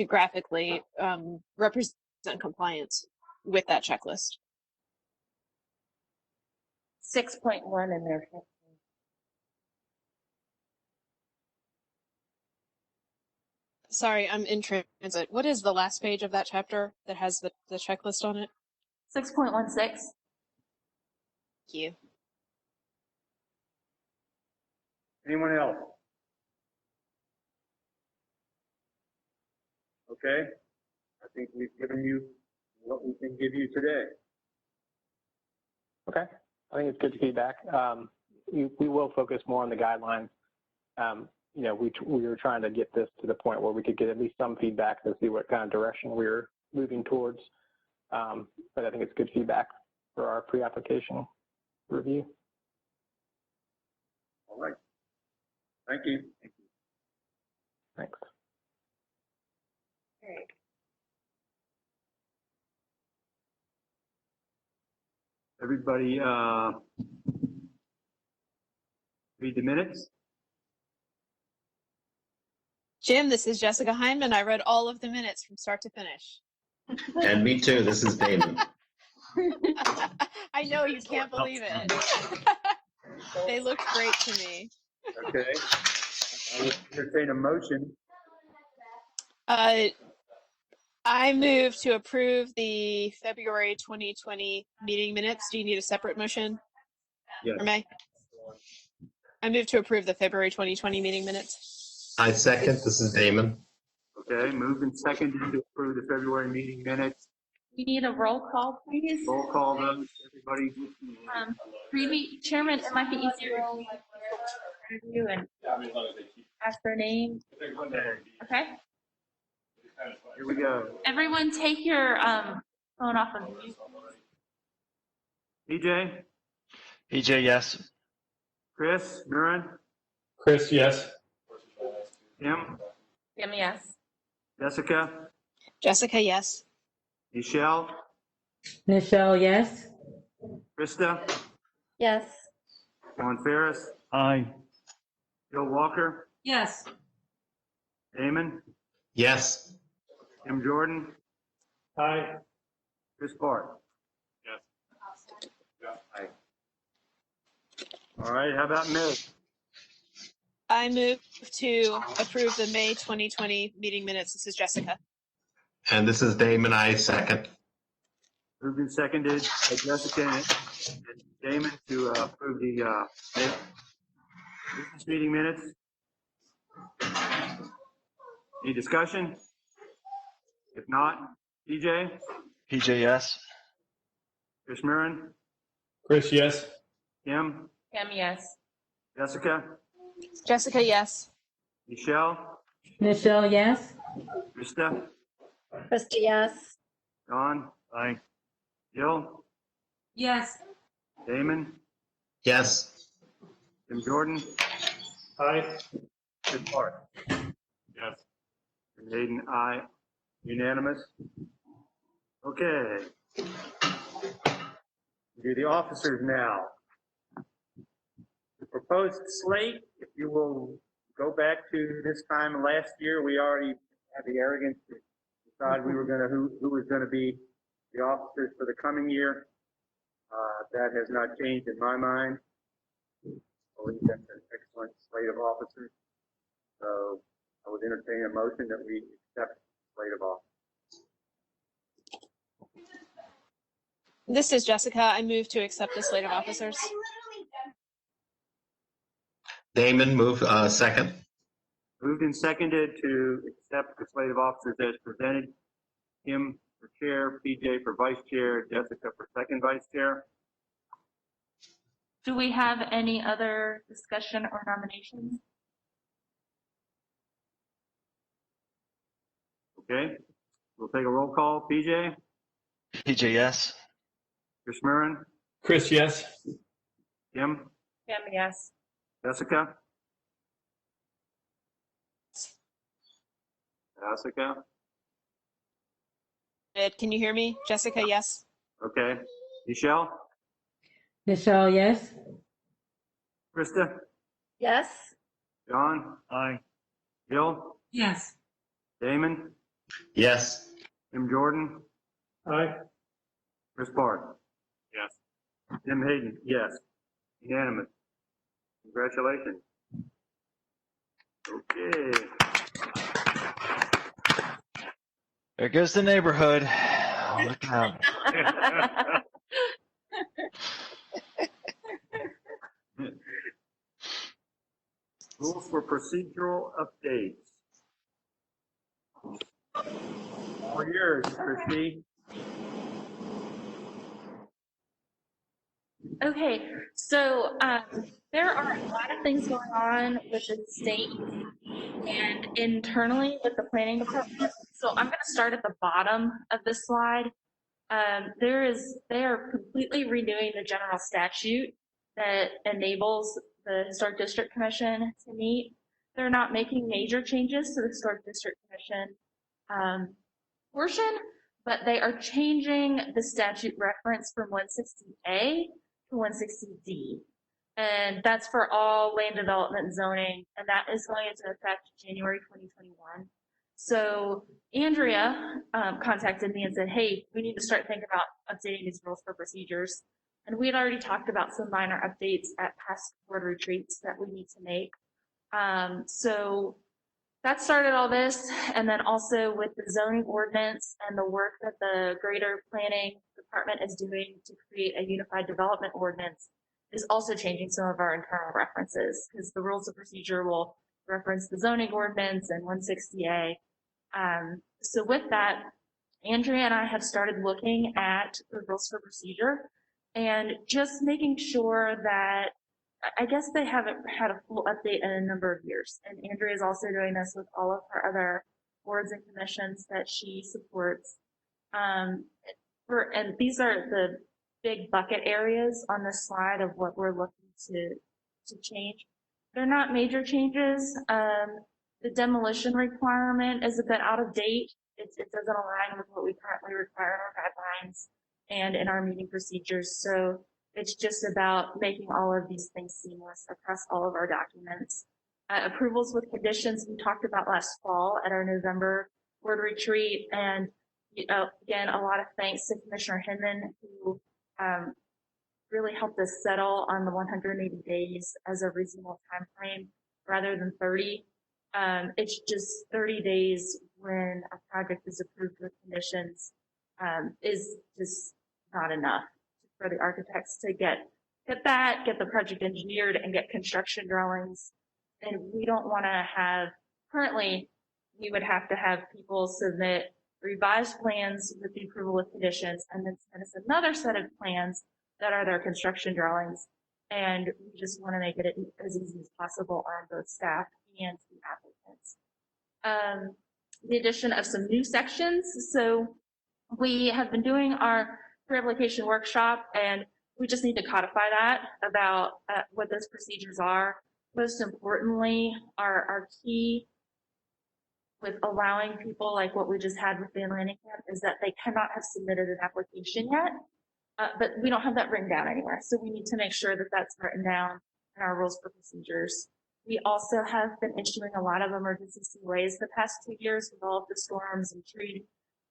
graphically represent compliance with that checklist. 6.1 in there. Sorry, I'm in transit. What is the last page of that chapter that has the checklist on it? 6.16. Thank you. Anyone else? Okay. I think we've given you what we can give you today. Okay, I think it's good feedback. We will focus more on the guidelines. We were trying to get this to the point where we could get at least some feedback to see what kind of direction we were moving towards. But I think it's good feedback for our pre-application review. All right. Thank you. Thanks. Great. Everybody read the minutes? Jim, this is Jessica Heineman. I read all of the minutes from start to finish. And me too. This is Damon. I know, you can't believe it. They looked great to me. Okay. I will entertain a motion. I move to approve the February 2020 meeting minutes. Do you need a separate motion? Yes. Or May? I move to approve the February 2020 meeting minutes. I second. This is Damon. Okay, moved and seconded to approve the February meeting minutes. We need a roll call, please. Roll call vote, everybody. Chairman, it might be easier if you and ask their name. Okay. Here we go. Everyone take your phone off of mute. EJ, EJ, yes. Chris, Duran, Chris, yes. Tim, Yes. Jessica, Jessica, yes. Michelle, Michelle, yes. Krista, Yes. Juan Ferris, Aye. Bill Walker, Yes. Damon, Yes. Tim Jordan, Aye. Chris Bart. Yes. Aye. All right, how about Meg? I move to approve the May 2020 meeting minutes. This is Jessica. And this is Damon. I second. Moved and seconded by Jessica and Damon to approve the business meeting minutes. Any discussion? If not, PJ, PJ, yes. Chris Mirren, Chris, yes. Kim, Kim, yes. Jessica, Jessica, yes. Michelle, Michelle, yes. Krista, Krista, yes. John, Aye. Jill, Yes. Damon, Yes. Tim Jordan, Aye. Chris Bart. Yes. And Hayden, aye. Unanimous. Okay. Do the officers now. The proposed slate, if you will go back to this time last year, we already had the arrogance to decide we were going to, who was going to be the officers for the coming year. That has not changed in my mind. I believe that's an excellent slate of officers. So I would entertain a motion that we accept the slate of officers. This is Jessica. I move to accept the slate of officers. Damon, move second. Moved and seconded to accept the slate of officers as presented. Kim for chair, PJ for vice chair, Jessica for second vice chair. Do we have any other discussion or nominations? Okay, we'll take a roll call. PJ, PJ, yes. Chris Mirren, Chris, yes. Kim, Kim, yes. Jessica, Jessica. Can you hear me? Jessica, yes. Okay, Michelle, Michelle, yes. Krista, Yes. John? Aye. Jill, Yes. Damon, Yes. Tim Jordan, Aye. Chris Bart. Yes. Tim Hayden, yes. Unanimous. Congratulations. Okay. There goes the neighborhood. Oh, look out. Rules for procedural updates. All yours, Christie. Okay, so there are a lot of things going on with the state and internally with the planning department. So I'm going to start at the bottom of this slide. They are completely renewing the general statute that enables the Historic District Commission to meet. They're not making major changes to the Historic District Commission portion, but they are changing the statute reference from 160A to 160D. And that's for all land development zoning, and that is going into effect January 2021. So Andrea contacted me and said, hey, we need to start thinking about updating these rules for procedures. And we had already talked about some minor updates at past board retreats that we need to make. So that started all this, and then also with the zoning ordinance and the work that the greater planning department is doing to create a unified development ordinance is also changing some of our internal references, because the rules of procedure will reference the zoning ordinance and 160A. So with that, Andrea and I have started looking at the rules for procedure and just making sure that, I guess they haven't had a full update in a number of years. And Andrea is also doing this with all of her other boards and commissions that she supports. And these are the big bucket areas on the slide of what we're looking to change. They're not major changes. The demolition requirement is a bit out of date. It doesn't align with what we currently require in our guidelines and in our meeting procedures. So it's just about making all of these things seamless across all of our documents. Approvals with conditions we talked about last fall at our November board retreat, and again, a lot of thanks to Commissioner Hinman, who really helped us settle on the 180 days as a reasonable time frame rather than 30. It's just 30 days when a project is approved with conditions is just not enough for the architects to get the project engineered and get construction drawings. And we don't want to have, currently, we would have to have people submit revised plans with the approval with conditions and then send us another set of plans that are their construction drawings. And we just want to make it as easy as possible on both staff and the applicants. The addition of some new sections. So we have been doing our pre-application workshop and we just need to codify that about what those procedures are. Most importantly, our key with allowing people like what we just had with Van Lanningham is that they cannot have submitted an application yet, but we don't have that written down anywhere. So we need to make sure that that's written down in our rules for procedures. We also have been issuing a lot of emergency COAs the past 2 years with all of the storms and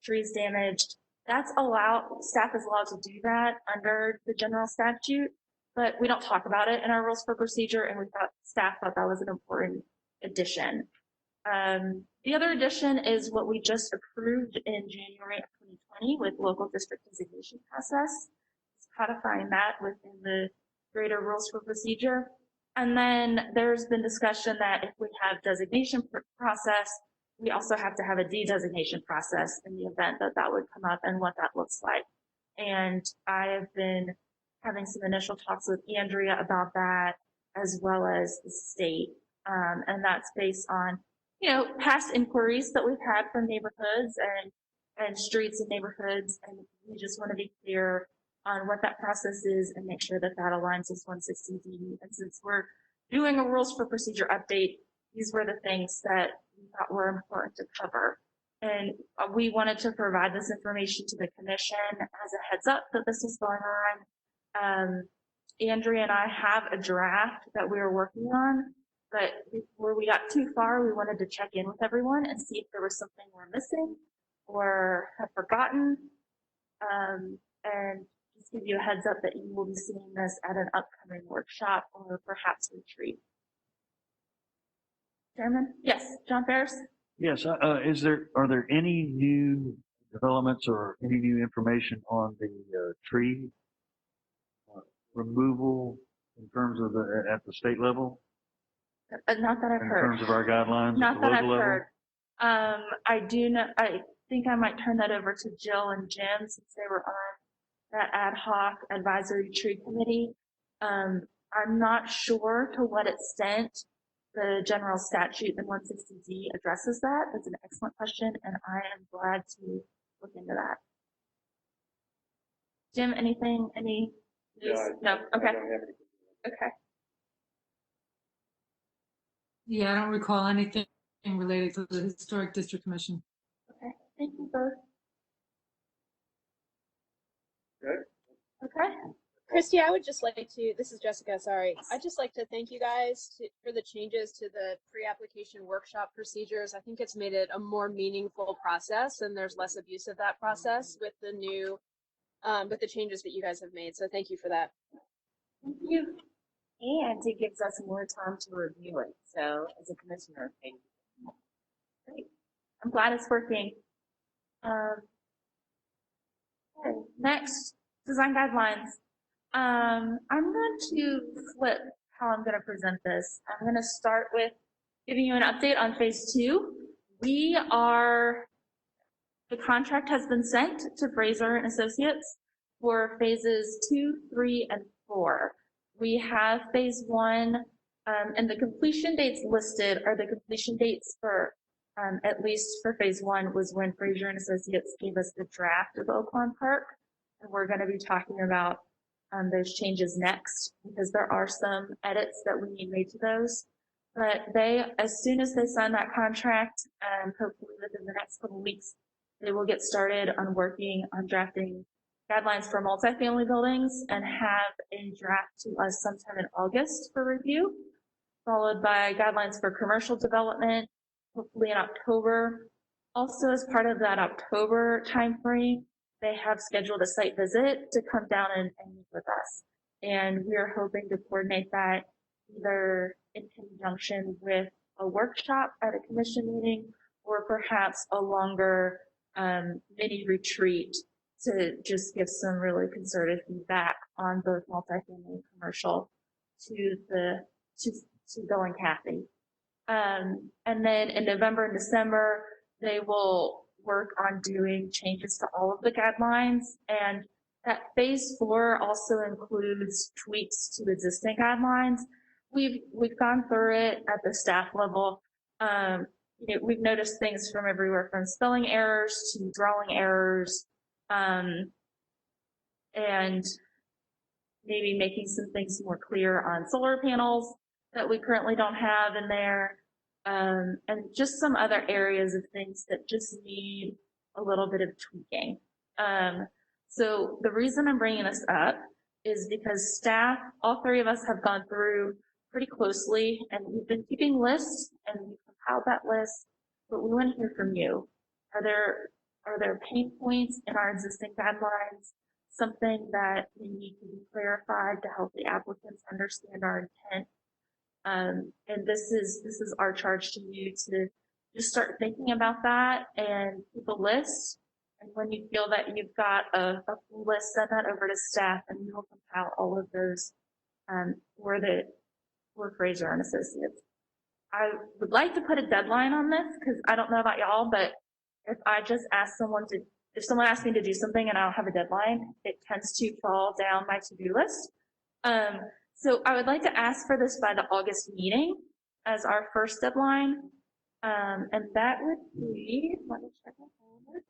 trees damaged. That's staff is allowed to do that under the general statute, but we don't talk about it in our rules for procedure, and staff thought that was an important addition. The other addition is what we just approved in January of 2020 with local district designation process. It's codifying that within the greater rules for procedure. And then there's been discussion that if we have designation process, we also have to have a de-designation process in the event that that would come up and what that looks like. And I have been having some initial talks with Andrea about that, as well as the state. And that's based on, past inquiries that we've had from neighborhoods and streets and neighborhoods. And we just want to be clear on what that process is and make sure that that aligns with 160D. And since we're doing a rules for procedure update, these were the things that we thought were important to cover. And we wanted to provide this information to the commission as a heads up that this was going on. Andrea and I have a draft that we were working on, but before we got too far, we wanted to check in with everyone and see if there was something we're missing or have forgotten. And just give you a heads up that you will be seeing this at an upcoming workshop or perhaps retreat. Chairman? Yes, John Ferris? Yes, are there any new developments or any new information on the tree removal in terms of at the state level? Not that I've heard. In terms of our guidelines Not at the that I've local level? heard. I do know, I think I might turn that over to Jill and Jim since they were on that ad hoc advisory tree committee. I'm not sure to what extent the general statute in 160D addresses that. That's an excellent question, and I am glad to look into that. Jim, anything, any news? No, okay. Okay. Yeah, I don't recall anything related to the Historic District Commission. Okay, thank you both. Good. Okay. Christy, I would just like to, this is Jessica, sorry. I'd just like to thank you guys for the changes to the pre-application workshop procedures. I think it's made it a more meaningful process and there's less abuse of that process with the new, with the changes that you guys have made. So thank you for that. Thank you. And it gives us more time to review it. So as a commissioner, thank you. Great. I'm glad it's working. Okay, next, design guidelines. I'm going to flip how I'm going to present this. I'm going to start with giving you an update on phase 2. The contract has been sent to Fraser and Associates for phases 2, 3, and 4. We have phase 1, and the completion dates listed are the completion dates for, at least for phase 1, was when Fraser and Associates gave us the draft of Oaklawn Park. And we're going to be talking about those changes next because there are some edits that we need made to those. But as soon as they sign that contract, hopefully within the next couple of weeks, they will get started on working on drafting guidelines for multifamily buildings and have a draft to us sometime in August for review, followed by guidelines for commercial development, hopefully in October, Also, as part of that October timeframe, they have scheduled a site visit to come down and meet with us. And we are hoping to coordinate that either in conjunction with a workshop at a commission meeting or perhaps a longer mini retreat to just give some really concerted feedback on both multifamily and commercial to Bill and Kathy. And then in November and December, they will work on doing changes to all of the guidelines. And that phase 4 also includes tweaks to existing guidelines. We've gone through it at the staff level. We've noticed things from everywhere from spelling errors to drawing errors, and maybe making some things more clear on solar panels that we currently don't have in there, and just some other areas of things that just need a little bit of tweaking. So the reason I'm bringing this up is because staff, all three of us have gone through pretty closely, and we've been keeping lists, and we've compiled that list, but we want to hear from you. Are there pain points in our existing guidelines, something that we need to be clarified to help the applicants understand our intent? And this is our charge to you to just start thinking about that and keep a list. And when you feel that you've got a full list, send that over to staff, and we will compile all of those for Fraser and Associates. I would like to put a deadline on this because I don't know about y'all, but if someone asks me to do something and I don't have a deadline, it tends to fall down my to-do list. So I would like to ask for this by the August meeting as our first deadline. And that would be, let me check my calendar.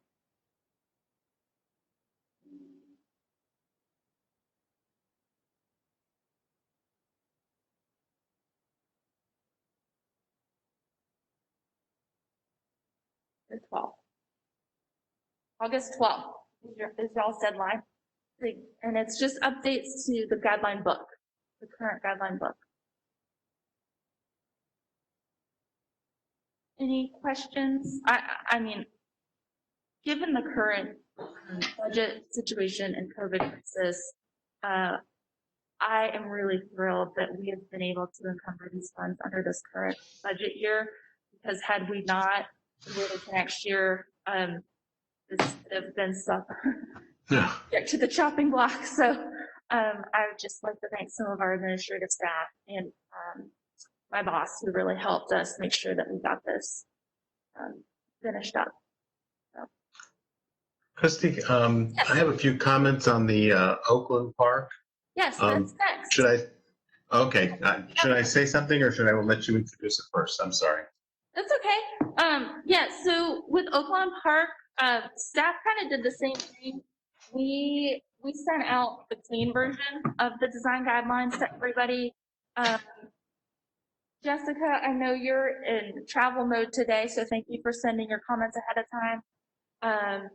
The 12th. August 12th is y'all's deadline. And it's just updates to the guideline book, the current guideline book. Any questions? I mean, given the current budget situation and COVID crisis, I am really thrilled that we have been able to encumber these funds under this current budget year, because had we not waited to next year, this would have been to the chopping block. So I would just like to thank some of our administrative staff and my boss, who really helped us make sure that we got this finished up. So. Christy, I have a few comments on the Oakland Park. Yes, that's next. Should I say something, or should I let you introduce it first? I'm sorry. That's okay. Yeah, so with Oakland Park, staff kind of did the same thing. We sent out the clean version of the design guidelines to everybody. Jessica, I know you're in travel mode today, so thank you for sending your comments ahead of time.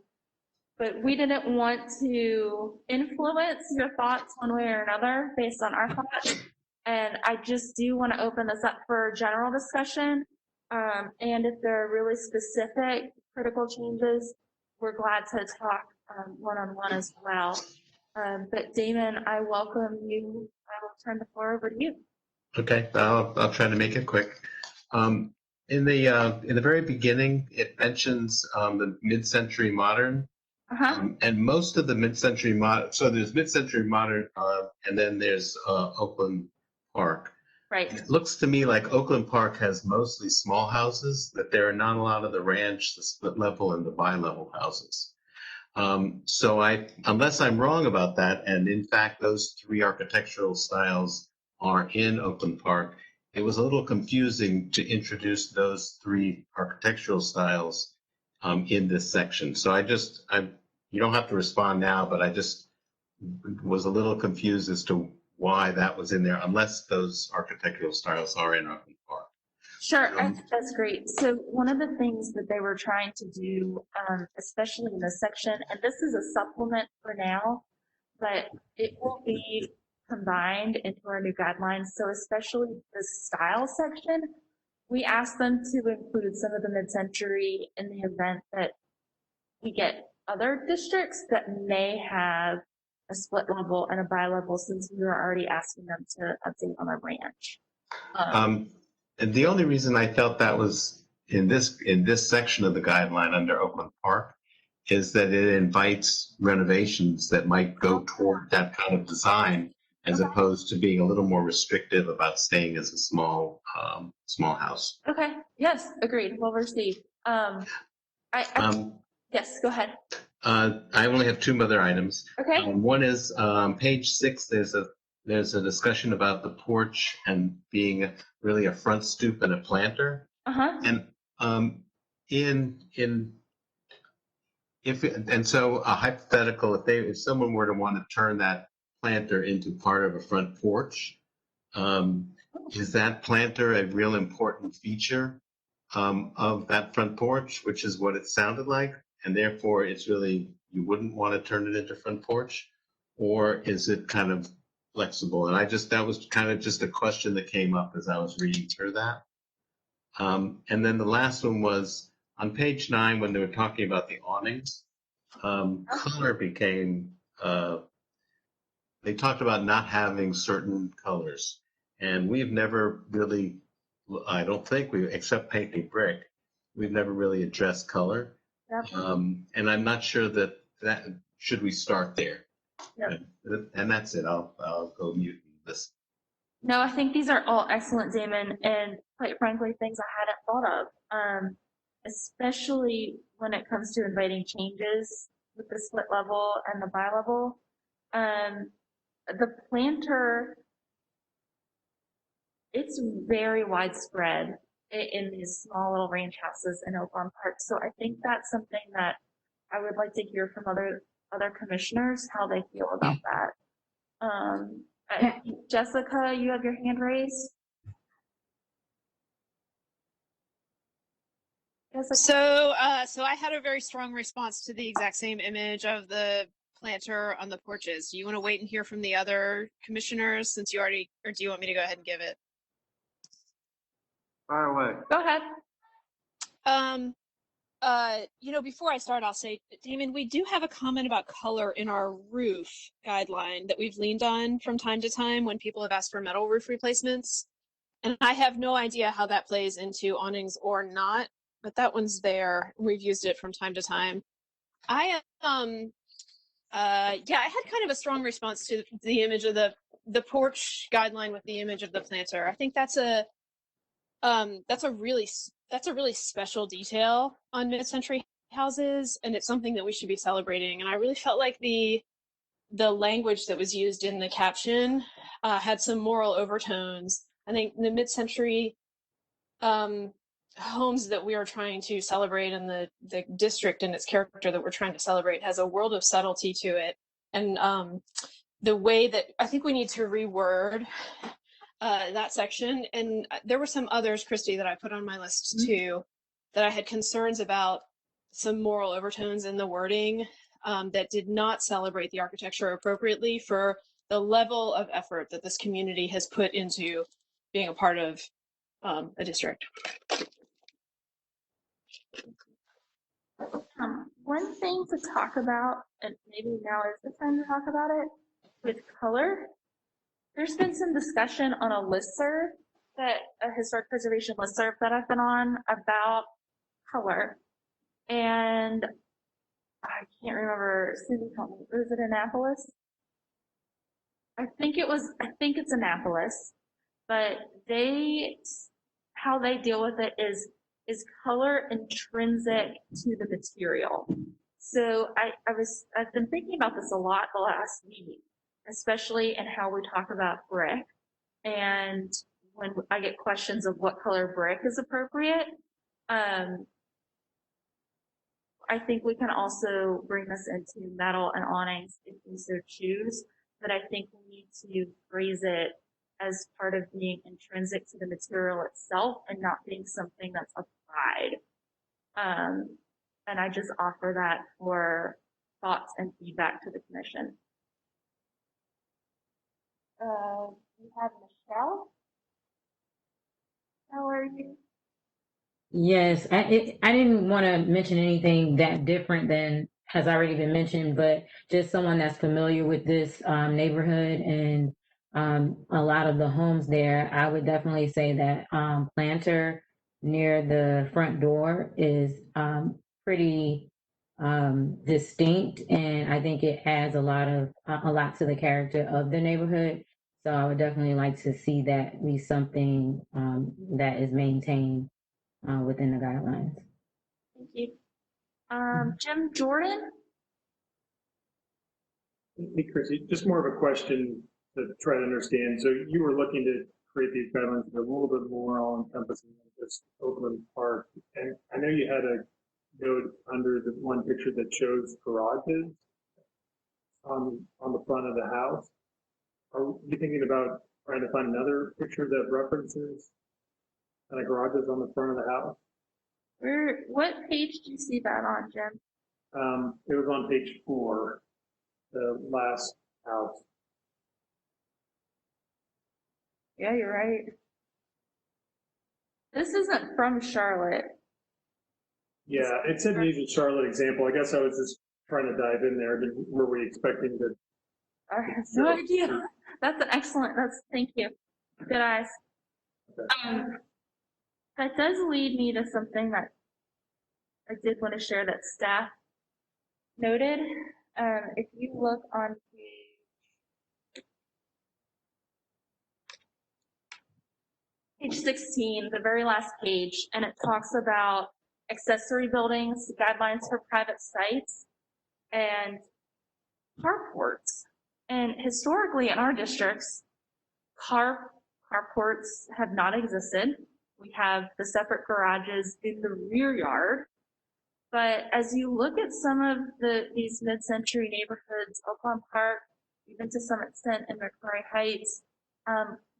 But we didn't want to influence your thoughts one way or another based on our thoughts. And I just do want to open this up for general discussion. And if there are really specific critical changes, we're glad to talk one-on-one as well. But Damon, I welcome you. I will turn the floor over to you. Okay, I'll try to make it quick. In the very beginning, it mentions the mid-century modern, and most of the mid-century modern. So there's mid-century modern, and then there's Oakland Park. Right. It looks to me like Oakland Park has mostly small houses. That there are not a lot of the ranch, the split level, and the bi-level houses. So unless I'm wrong about that, and in fact those three architectural styles are in Oakland Park, it was a little confusing to introduce those three architectural styles in this section. So you don't have to respond now, but I just was a little confused as to why that was in there, unless those architectural styles are in Oakland Park. Sure, I think that's great. So one of the things that they were trying to do, especially in this section, and this is a supplement for now, but it will be combined into our new guidelines. So especially the style section we asked them to include some of the mid-century in the event that we get other districts that may have a split level and a bi-level, since we were already asking them to update on a ranch. And the only reason I felt that was in this section of the guideline under Oakland Park is that it invites renovations that might go toward that kind of design, as opposed to being a little more restrictive about staying as a small house. Okay, yes, agreed, well received. Yes, go ahead. I only have two other items. Okay. One is page 6. There's a discussion about the porch and being really a front stoop and a planter. And so a hypothetical, if someone were to want to turn that planter into part of a front porch, is that planter a real important feature of that front porch, which is what it sounded like, and therefore it's really, you wouldn't want to turn it into front porch, or is it kind of flexible? And that was kind of just a question that came up as I was reading through that. And then the last one was on page 9, when they were talking about the awnings, color became, they talked about not having certain colors. And we've never really, I don't think except painting brick, we've never really addressed color. And I'm not sure that should we start there? Yep. And that's it. I'll go mute this. No, I think these are all excellent, Damon, and quite frankly, things I hadn't thought of, especially when it comes to inviting changes with the split level and the bi-level. The planter, it's very widespread in these small little ranch houses in Oakland Park. So I think that's something that I would like to hear from other commissioners, how they feel about that. Jessica, you have your hand raised. Jessica? So I had a very strong response to the exact same image of the planter on the porches. Do you want to wait and hear from the other commissioners since you already, or do you want me to go ahead and give it? Fire away. Go ahead. Before I start, I'll say, Damon, we do have a comment about color in our roof guideline that we've leaned on from time to time when people have asked for metal roof replacements. And I have no idea how that plays into awnings or not, but that one's there. We've used it from time to time. I had kind of a strong response to the image of the porch guideline with the image of the planter. I think that's a really special detail on mid-century houses, and it's something that we should be celebrating. And I really felt like the language that was used in the caption had some moral overtones. I think the mid-century homes that we are trying to celebrate and the district and its character that we're trying to celebrate has a world of subtlety to it. And the way that I think we need to reword that section. And there were some others, Christy, that I put on my list too, that I had concerns about some moral overtones in the wording that did not celebrate the architecture appropriately for the level of effort that this community has put into being a part of a district. One thing to talk about, and maybe now is the time to talk about it, with color. There's been some discussion on a listserv, a historic preservation listserv that I've been on about color. And I can't remember, Susie told me, was it Annapolis? I think it's Annapolis, but how they deal with it is color intrinsic to the material. So I've been thinking about this a lot the last week, especially in how we talk about brick. And when I get questions of what color brick is appropriate, I think we can also bring this into metal and awnings if we so choose, but I think we need to phrase it as part of being intrinsic to the material itself and not being something that's applied. And I just offer that for thoughts and feedback to the commission. We have Michelle. How are you? Yes, I didn't want to mention anything that different than has already been mentioned, but just someone that's familiar with this neighborhood and a lot of the homes there, I would definitely say that planter near the front door is pretty distinct, and I think it adds a lot to the character of the neighborhood. So I would definitely like to see that be something that is maintained within the guidelines. Thank you. Jim Jordan? Hey, Chrissy, just more of a question to try to understand. So you were looking to create these guidelines that are a little bit more all encompassing than just Oakland Park. And I know you had a note under the one picture that shows garages on the front of the house. Are you thinking about trying to find another picture that references kind of garages on the front of the house? What page do you see that on, Jim? It was on page 4, the last house. Yeah, you're right. This isn't from Charlotte. Yeah, it said use a Charlotte example. I guess I was just trying to dive in there. Were we expecting to? I have no idea. That's excellent. Thank you. Good eyes. That does lead me to something that I did want to share that staff noted. If you look on page 16, the very last page, and it talks about accessory buildings, guidelines for private sites, and carports. And historically in our districts, carports have not existed. We have the separate garages in the rear yard. But as you look at some of these mid-century neighborhoods, Oakland Park, even to some extent in McMurray Heights,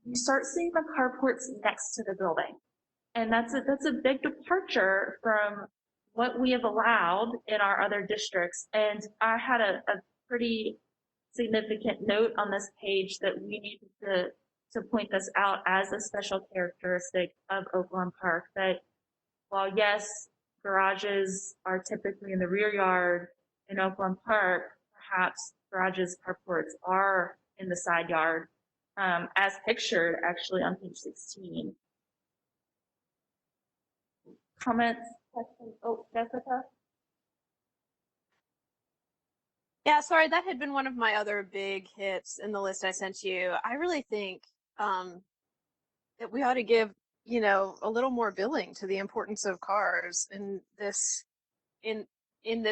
you start seeing the carports next to the building. And that's a big departure from what we have allowed in our other districts. And I had a pretty significant note on this page that we needed to point this out as a special characteristic of Oakland Park, that while yes, garages are typically in the rear yard in Oakland Park, perhaps garages, carports are in the side yard, as pictured actually on page 16. Comments, questions? Oh, Jessica? Yeah, sorry, that had been one of my other big hits in the list I sent you. I really think that we ought to give, a little more billing to the importance of cars in this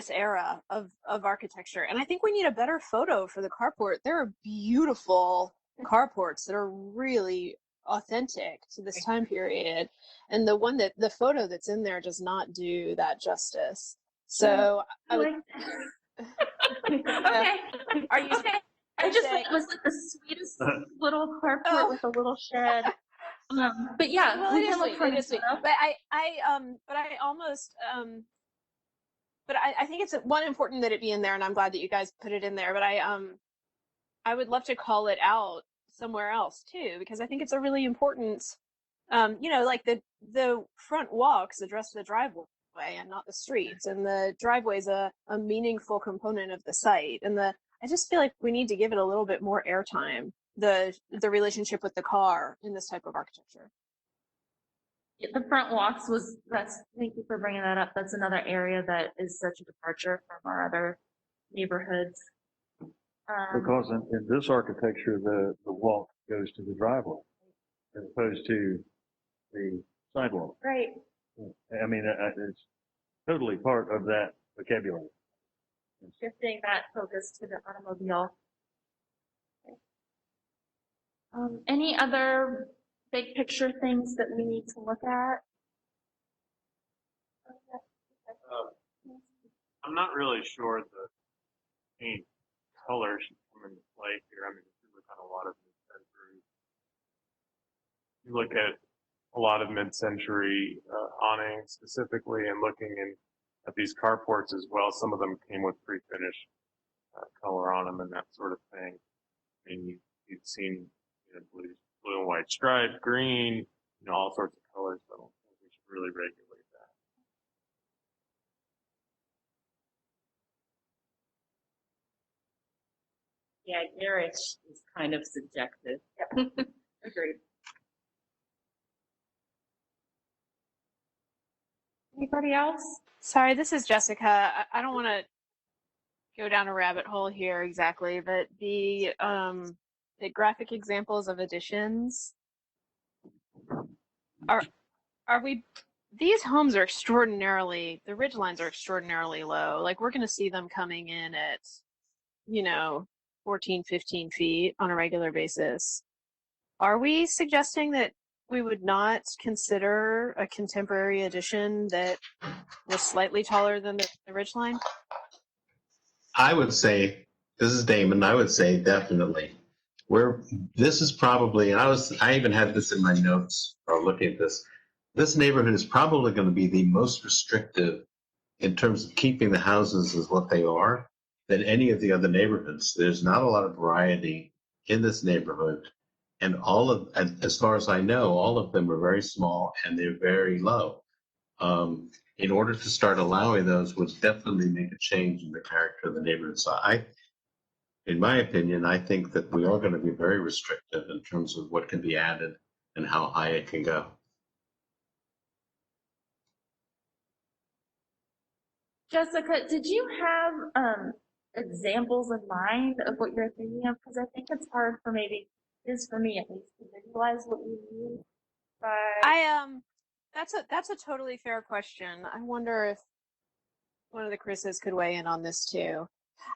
era of architecture. And I think we need a better photo for the carport. There are beautiful carports that are really authentic to this time period. And the photo that's in there does not do that justice. So I would. Okay. Are you okay? I just thought it was like the sweetest little carport with a little shed. But yeah, well, we it is can look sweet. for It is sweet. photo. But I almost but I think it's one important that it be in there, and I'm glad that you guys put it in there. But I would love to call it out somewhere else too, because I think it's a really important, like the front walks address the driveway and not the streets, and the driveway is a meaningful component of the site, and I just feel like we need to give it a little bit more airtime, the relationship with the car in this type of architecture. The front walks thank you for bringing that up. That's another area that is such a departure from our other neighborhoods. Because in this architecture, the walk goes to the driveway as opposed to the sidewalk. Right. I mean, it's totally part of that vocabulary. Shifting that focus to the automobile. Okay. Any other big picture things that we need to look at? I'm not really sure the paint color should come into play here. I mean, if you look at a lot of mid-century, you look at a lot of mid-century awnings specifically, and looking at these carports as well. Some of them came with pre-finished color on them and that sort of thing. I mean, you've seen blue and white stripe, green, all sorts of colors. So I don't think we should really regulate Yeah, garish is kind of subjective. Agreed. Anybody else? Sorry, this is Jessica. I don't want to go down a rabbit hole here exactly, but the graphic examples of additions are we these homes are extraordinarily, the ridge lines are extraordinarily low. Like we're going to see them coming in at, 14, 15 feet on a regular basis. Are we suggesting that we would not consider a contemporary addition that was slightly taller than the ridge line? I would say, this is Damon, I would say definitely. This is probably, I even had this in my notes or looking at this. This neighborhood is probably going to be the most restrictive in terms of keeping the houses as what they are than any of the other neighborhoods. There's not a lot of variety in this neighborhood. And as far as I know, all of them are very small and they're very low. In order to start allowing those would definitely make a change in the character of the neighborhood. So in my opinion, I think that we are going to be very restrictive in terms of what can be added and how high it can go. Jessica, did you have examples in mind of what you're thinking of? Because I think it's hard for maybe, it is for me at least, to visualize what you mean by. That's a totally fair question. I wonder if one of the Chris's could weigh in on this too.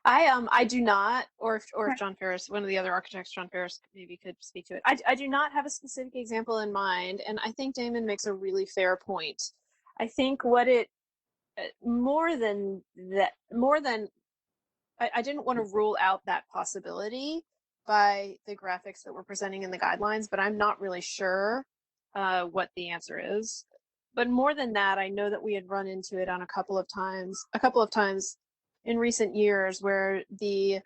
I do not, or if John Ferris, one of the other architects, John Ferris, maybe could speak to it. I do not have a specific example in mind, and I think Damon makes a really fair point. I think what it more than I didn't want to rule out that possibility by the graphics that we're presenting in the guidelines, but I'm not really sure what the answer is. But more than that, I know that we had run into it on a couple of times in recent years where the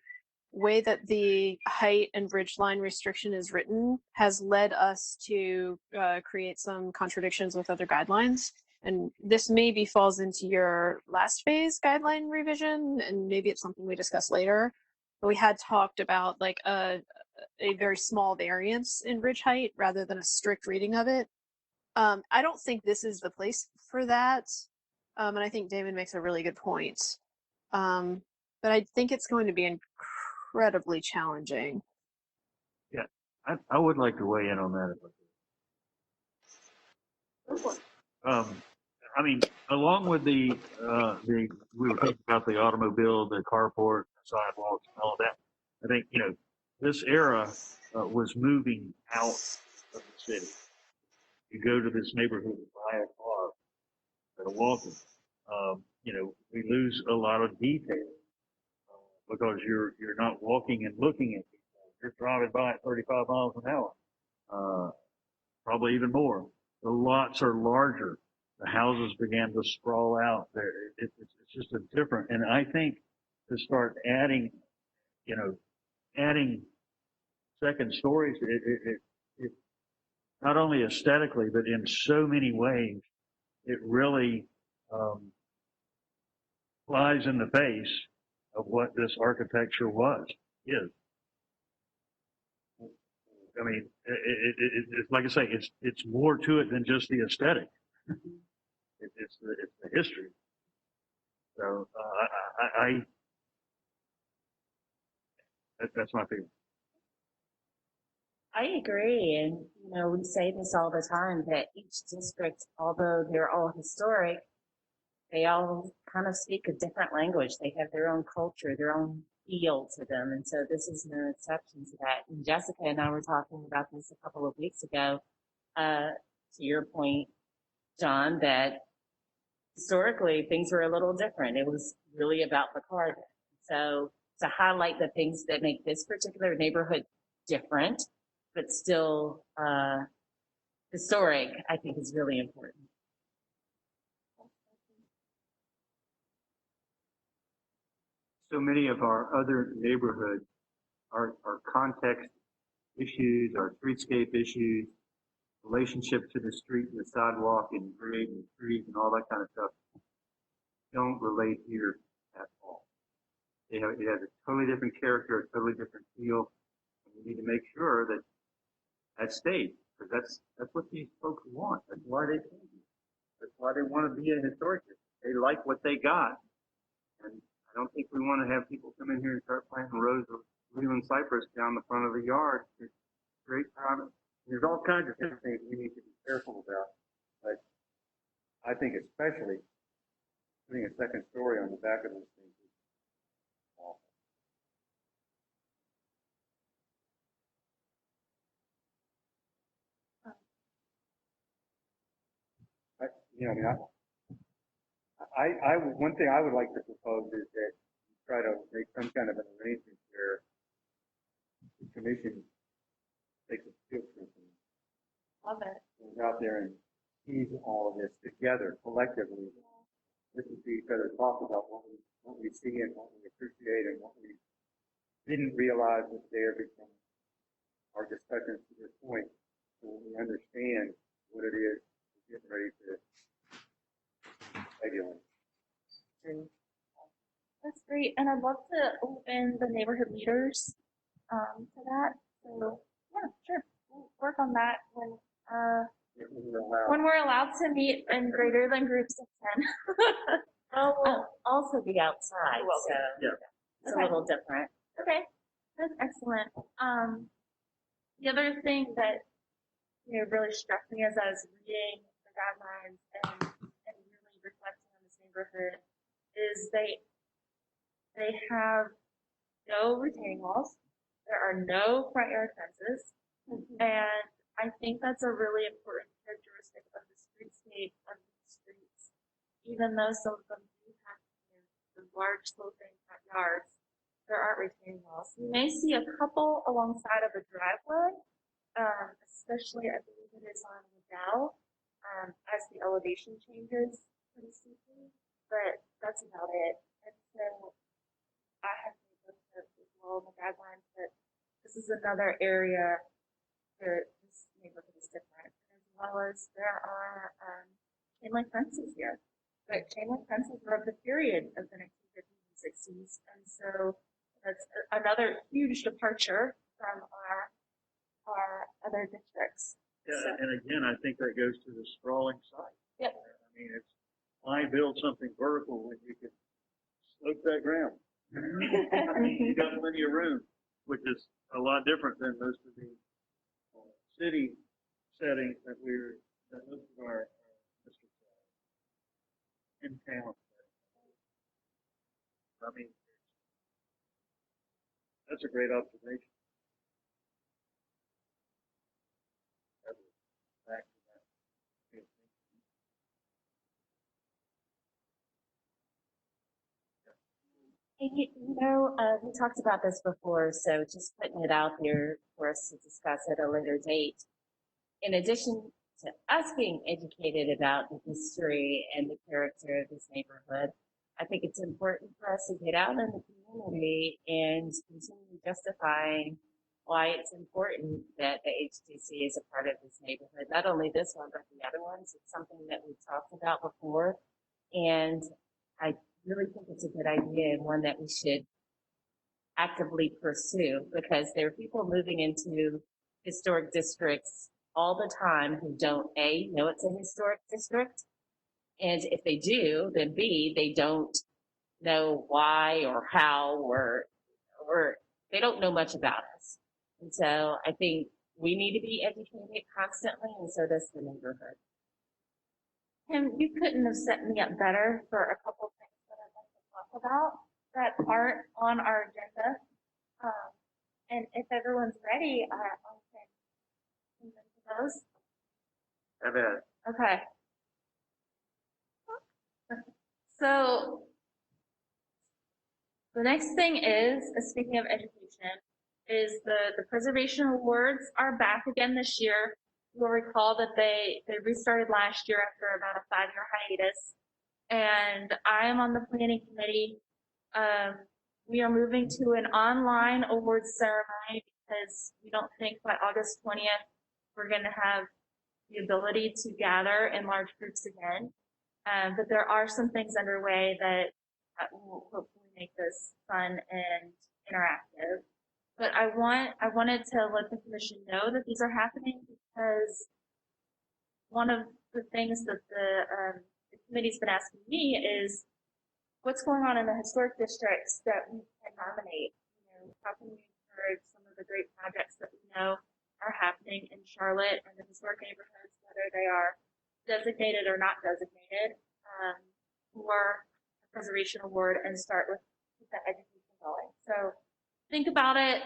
way that the height and ridge line restriction is written has led us to create some contradictions with other guidelines. And this maybe falls into your last phase guideline revision, and maybe it's something we discuss later. But we had talked about like a very small variance in ridge height rather than a strict reading of it. I don't think this is the place for that. And I think David makes a really good point. But I think it's going to be incredibly challenging. Yeah, I would like to weigh in on that. I mean, along with we were talking about the automobile, the carport, the sidewalks, and all of that. I think, this era was moving out of the city. You go to this neighborhood and buy a car or walking. We lose a lot of detail because you're not walking and looking at people. You're driving by at 35 miles an hour, probably even more. The lots are larger. The houses began to sprawl out. It's just a different. And I think to start adding second stories, it not only aesthetically, but in so many ways, it really flies in the face of what this architecture is. I mean, it's like I say, it's more to it than just the aesthetic. It's the history. So that's my feeling. I agree. And, we say this all the time that each district, although they're all historic, they all kind of speak a different language. They have their own culture, their own feel to them. And so this is no exception to that. And Jessica and I were talking about this a couple of weeks ago, to your point, John, that historically things were a little different. It was really about the car. So to highlight the things that make this particular neighborhood different, but still historic, I think is really important. So many of our other neighborhoods are context issues, our streetscape issues, relationship to the street and the sidewalk and grade and trees and all that kind of stuff don't relate here at all. It has a totally different character, a totally different feel. And we need to make sure that that stays, because that's what these folks want. That's why they came here. That's why they want to be a historic district. They like what they got. And I don't think we want to have people come in here and start planting rows of Leland cypress down the front of the yard to create private. There's all kinds of different things we need to be careful about. But I think especially putting a second story on the back of those things is awful. One thing I would like to propose is that you try to make some kind of an arrangement where the commission takes a field trip and Love it. goes out there and sees all of this together collectively. Listen to each other talk about what we see and what we appreciate and what we didn't realize was there from our discussions to this point, so we understand what it is we're getting ready to regulate. That's great, and I'd love to open the neighborhood leaders to that. So yeah, sure, we'll work on that when we're allowed to meet in greater than groups of 10. Oh, we'll also be outside, Will be. so Yeah. it's Okay. a little different. Okay, that's excellent. The other thing that really struck me as I was reading the guidelines and really reflecting on this neighborhood is they have no retaining walls. There are no front yard fences, and I think that's a really important characteristic of the streetscape of the streets. Even though some of them do have the large sloping front yards, there aren't retaining walls. You may see a couple alongside of a driveway, especially I believe it is on Liddell, as the elevation changes pretty steeply, but that's about it. And so I have made those notes as well in the guidelines that this is another area where this neighborhood is different, as well as there are chain link fences here. But chain link fences were of the period of the 1950s and 60s, and so that's another huge departure from our other districts. Yeah, So, and again, I think that goes to the sprawling site. Yep. I mean, it's, why build something vertical when you can slope that ground? I mean, you got plenty of room, which is a lot different than most of the city settings that most of our districts are in town. I mean, that's a great observation. Back to that. Hey, we talked about this before, so just putting it out there for us to discuss at a later date. In addition to us being educated about the history and the character of this neighborhood, I think it's important for us to get out in the community and continue justifying why it's important that the HTC is a part of this neighborhood. Not only this one, but the other ones. It's something that we've talked about before. And I really think it's a good idea and one that we should actively pursue, because there are people moving into historic districts all the time who don't know it's a historic district, and if they do, then B, they don't know why or how or they don't know much about us. And so I think we need to be educated constantly, and so does the neighborhood. Tim, you couldn't have set me up better for a couple things that I'd like to talk about that aren't on our agenda. And if everyone's ready, I can move into those. Have at it. Okay. So the next thing is, speaking of education, is the preservation awards are back again this year. You'll recall that they restarted last year after about a 5-year hiatus. And I am on the planning committee. We are moving to an online awards ceremony because we don't think by August 20th we're going to have the ability to gather in large groups again. But there are some things underway that will hopefully make this fun and interactive. But I wanted to let the commission know that these are happening because one of the things that the committee's been asking me is what's going on in the historic districts that we can nominate. How can we encourage some of the great projects that we know are happening in Charlotte and the historic neighborhoods, whether they are designated or not designated, for a preservation award, and start with the education going. So think about it.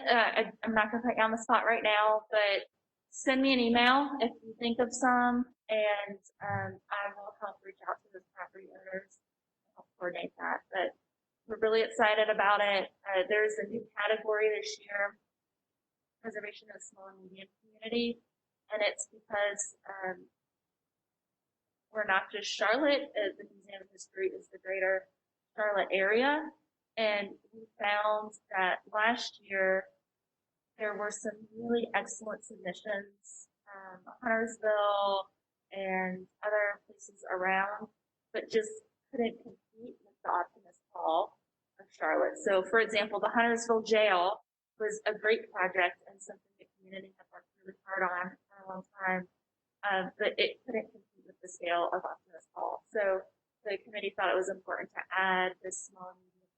I'm not going to put you on the spot right now, but send me an email if you think of some, and I will help reach out to those property owners and help coordinate that. But we're really excited about it. There's a new category this year, preservation of small and medium community, and it's because we're not just Charlotte. The Museum of History is the greater Charlotte area, and we found that last year there were some really excellent submissions, Huntersville and other places around, but just couldn't compete with the Optimist Hall of Charlotte. So, for example, the Huntersville Jail was a great project and something the community had worked really hard on for a long time, but it couldn't compete with the scale of Optimist Hall. So the committee thought it was important to add this small and medium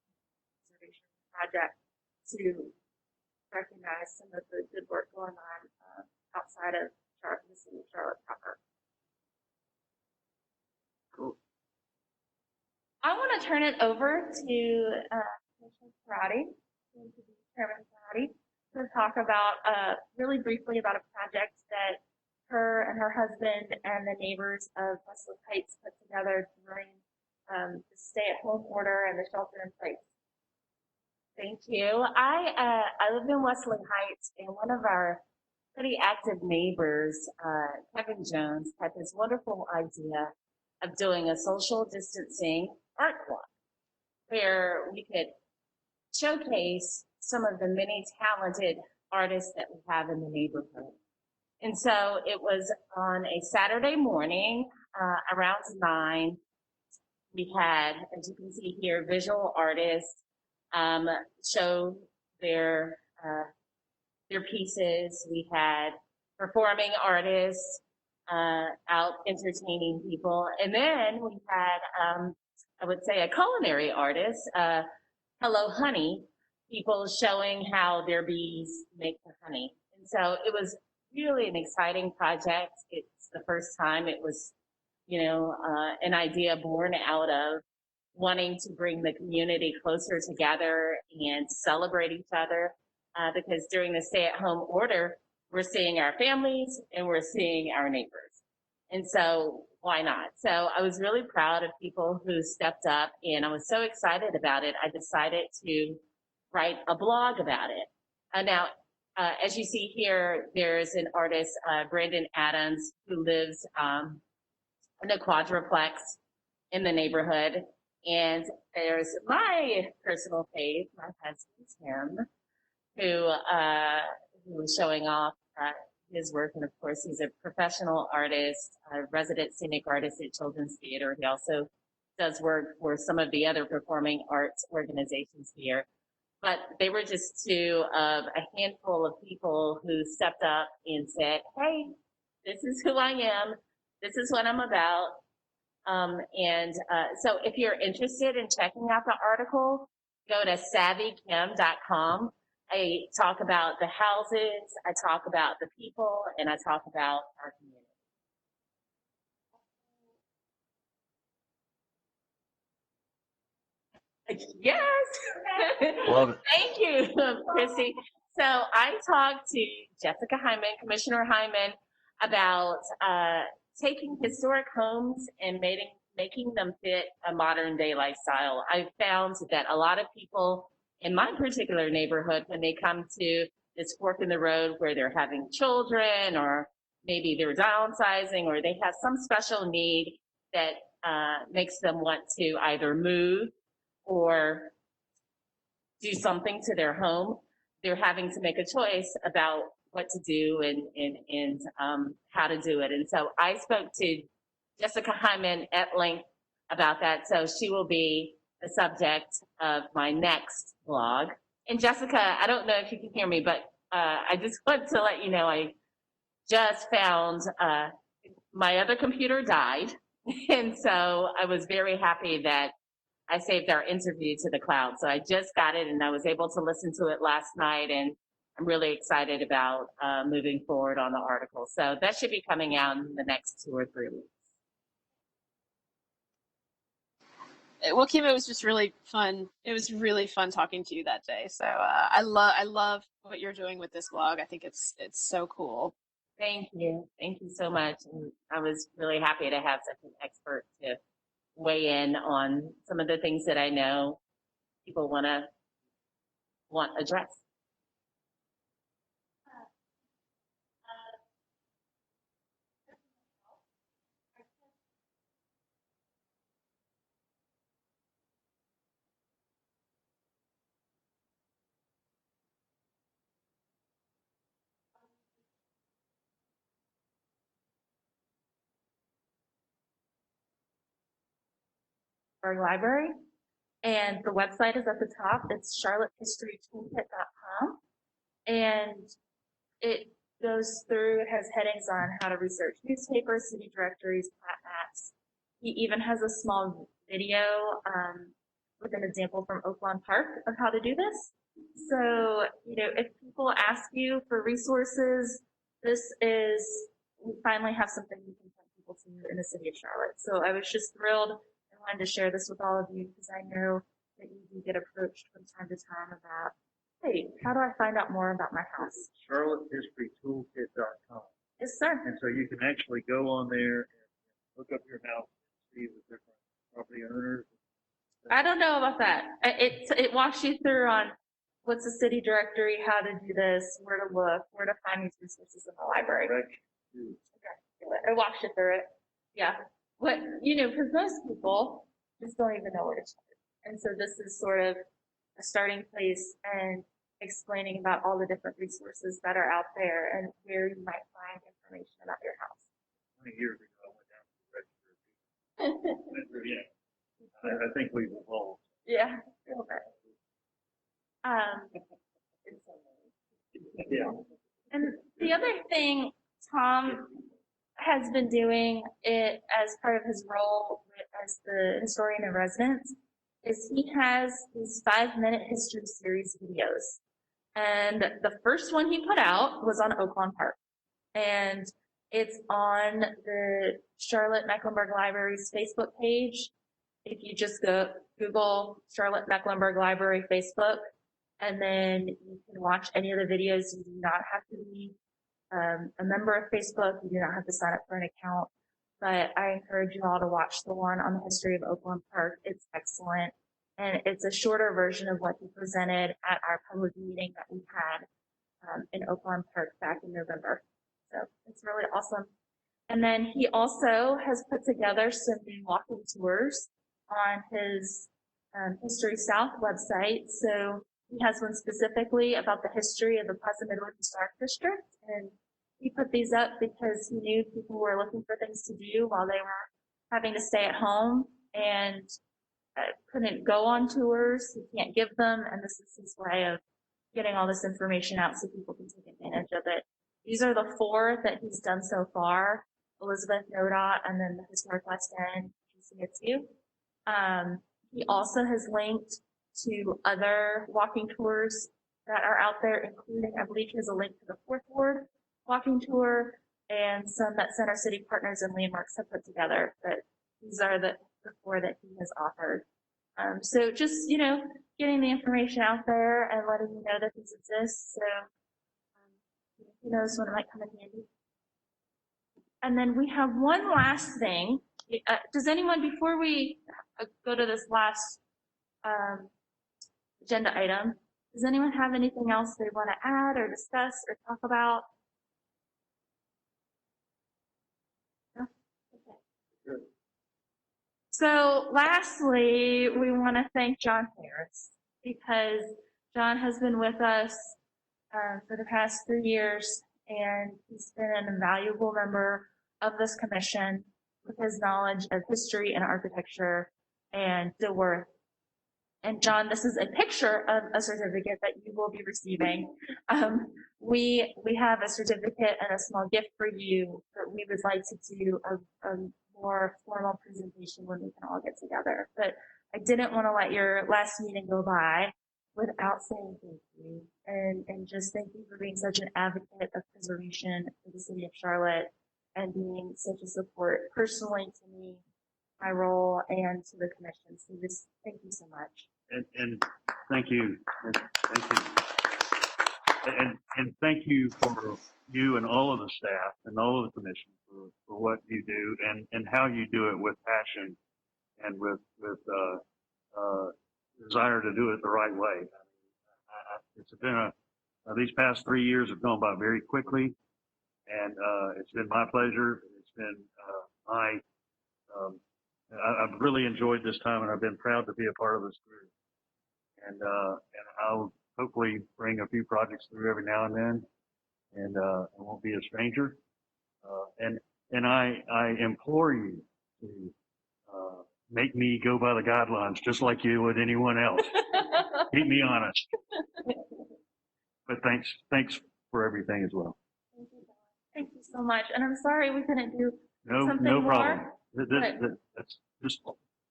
conservation project to recognize some of the good work going on outside of Charlotte, the city of Charlotte proper. Cool. I want to turn it over to Commissioner Karate, Chairman Karate, to talk about really briefly about a project that her and her husband and the neighbors of Westwood Heights put together during the stay-at-home order and the shelter-in-place. Thank you. I live in Wesley Heights, and one of our pretty active neighbors, Kevin Jones, had this wonderful idea of doing a social distancing art walk where we could showcase some of the many talented artists that we have in the neighborhood. And so it was on a Saturday morning around 9. We had, as you can see here, visual artists show their pieces. We had performing artists out entertaining people. And then we had, I would say, a culinary artist, Hello Honey, people showing how their bees make the honey. And so it was really an exciting project. It's the first time it was, an idea born out of wanting to bring the community closer together and celebrate each other. Because during the stay-at-home order, we're seeing our families and we're seeing our neighbors. And so why not? So I was really proud of people who stepped up, and I was so excited about it. I decided to write a blog about it. Now, as you see here, there's an artist, Brandon Adams, who lives in a quadruplex in the neighborhood. And there's my personal fave, my husband's him, who was showing off his work. And of course, he's a professional artist, a resident scenic artist at Children's Theater. He also does work for some of the other performing arts organizations here. But they were just two of a handful of people who stepped up and said, hey, this is who I am. This is what I'm about. So if you're interested in checking out the article, go to savvykim.com. I talk about the houses, I talk about the people, and I talk about our community. Yes. Love it. Thank you, Chrissy. So I talked to Jessica Hyman, Commissioner Hyman, about taking historic homes and making them fit a modern day lifestyle. I found that a lot of people in my particular neighborhood, when they come to this fork in the road where they're having children, or maybe they're downsizing, or they have some special need that makes them want to either move or do something to their home, they're having to make a choice about what to do and how to do it. And so I spoke to Jessica Hyman at length about that. So she will be the subject of my next blog. And Jessica, I don't know if you can hear me, but I just want to let you know I just found my other computer died. And so I was very happy that I saved our interview to the cloud. So I just got it and I was able to listen to it last night. And I'm really excited about moving forward on the article. So that should be coming out in the next 2 or 3 weeks. Well, Kim, it was just really fun. It was really fun talking to you that day. So I love what you're doing with this blog. I think it's so cool. Thank you. Thank you so much. And I was really happy to have such an expert to weigh in on some of the things that I know people want addressed. Our library, and the website is at the top. It's charlottehistorytoolkit.com, and it goes through, it has headings on how to research newspapers, city directories, plat maps. He even has a small video with an example from Oaklawn Park of how to do this. So, if people ask you for resources, we finally have something we can point people to in the city of Charlotte. So I was just thrilled and wanted to share this with all of you because I know that you do get approached from time to time about, hey, how do I find out more about my house? CharlotteHistoryToolkit.com. Yes, sir. And so you can actually go on there and look up your house and see the different property owners. I don't know about that. It walks you through on what's the city directory, how to do this, where to look, where to find these resources in the library. Okay. It walks you through it. Yeah. Because most people just don't even know where to start. And so this is sort of a starting place and explaining about all the different resources that are out there and where you might find information about your house. 20 years ago, I went down to the register. Yeah. I think we've evolved. Yeah. A little bit. Yeah. And the other thing Tom has been doing it as part of his role as the historian in residence is he has these 5-minute history series videos. And the first one he put out was on Oaklawn Park. And it's on the Charlotte Mecklenburg Library's Facebook page. If you just Google Charlotte Mecklenburg Library Facebook, and then you can watch any of the videos. You do not have to be a member of Facebook. You do not have to sign up for an account. But I encourage you all to watch the one on the history of Oaklawn Park. It's excellent. And it's a shorter version of what he presented at our public meeting that we had in Oaklawn Park back in November. So it's really awesome. And then he also has put together some new walking tours on his History South website. So he has one specifically about the history of the Plaza Midwood Historic District. And he put these up because he knew people were looking for things to do while they were having to stay at home and couldn't go on tours. He can't give them. And this is his way of getting all this information out so people can take advantage of it. These are the 4 that he's done so far: Elizabeth, NODOT, and then the Historic West End, GCSU. He also has linked to other walking tours that are out there, including, I believe he has a link to the 4th Ward walking tour and some that Center City Partners and Landmarks have put together. But these are the 4 that he has offered. So just, getting the information out there and letting you know that these exist. So who knows when it might come in handy. And then we have one last thing. Does anyone, before we go to this last agenda item, does anyone have anything else they want to add or discuss or talk about? No? Okay. So lastly, we want to thank John Harris because John has been with us for the past 3 years, and he's been an invaluable member of this commission with his knowledge of history and architecture, and Dilworth and John, this is a picture of a certificate that you will be receiving. We have a certificate and a small gift for you, but we would like to do a more formal presentation when we can all get together. But I didn't want to let your last meeting go by without saying thank you. And just thank you for being such an advocate of preservation for the city of Charlotte and being such a support personally to me, my role, and to the commission. So just thank you so much. And thank you. And thank you. And thank you for you and all of the staff and all of the commission for what you do and how you do it with passion and with desire to do it the right way. It's been these past 3 years have gone by very quickly, and it's been my pleasure. It's been I've really enjoyed this time, and I've been proud to be a part of this group. And I'll hopefully bring a few projects through every now and then, and I won't be a stranger. And I implore you to make me go by the guidelines, just like you would anyone else. Keep me honest. But thanks for everything as well. Thank you so much. And I'm sorry we couldn't do something No more. problem. That's just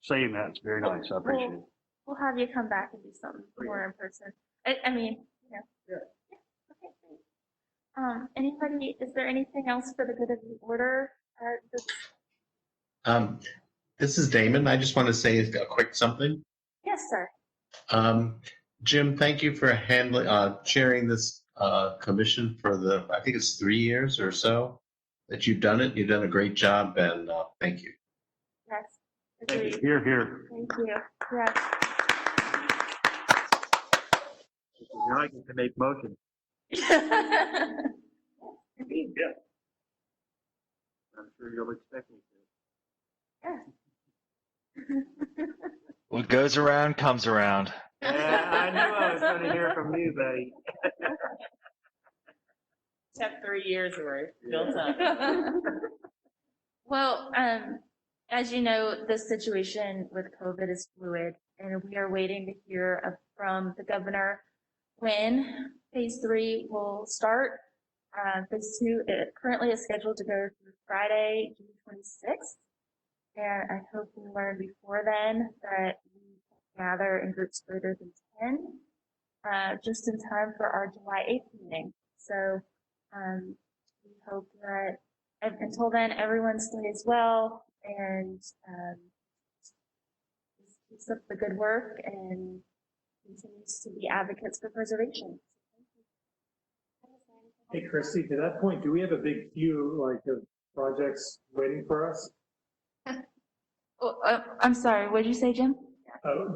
saying that. It's very nice. I appreciate it. We'll have you come back and do something more in person. I mean, yeah. Okay, great. Anybody, is there anything else for the good of the order? This is Damon. I just want to say a quick something. Yes, sir. Jim, thank you for chairing this commission for I think it's 3 years or so that you've done it. You've done a great job, and thank you. Yes. Thank you. Here. Thank you. Yes. You're not going to make motion. Indeed. Yeah. I'm sure you'll expect me to. Yeah. What goes around comes around. Yeah, I knew I was going to hear from you, buddy. Have 3 years worth built up. Well, as you know, the situation with COVID is fluid, and we are waiting to hear from the governor when phase 3 will start. Phase 2 currently is scheduled to go through Friday, June 26th. And I hope we learn before then that we can gather in groups greater than 10, just in time for our July 8th meeting. So we hope that until then, everyone stays well and keeps up the good work and continues to be advocates for preservation. Hey, Christy, to that point, do we have a big queue of projects waiting for us? I'm sorry, what did you say, Jim?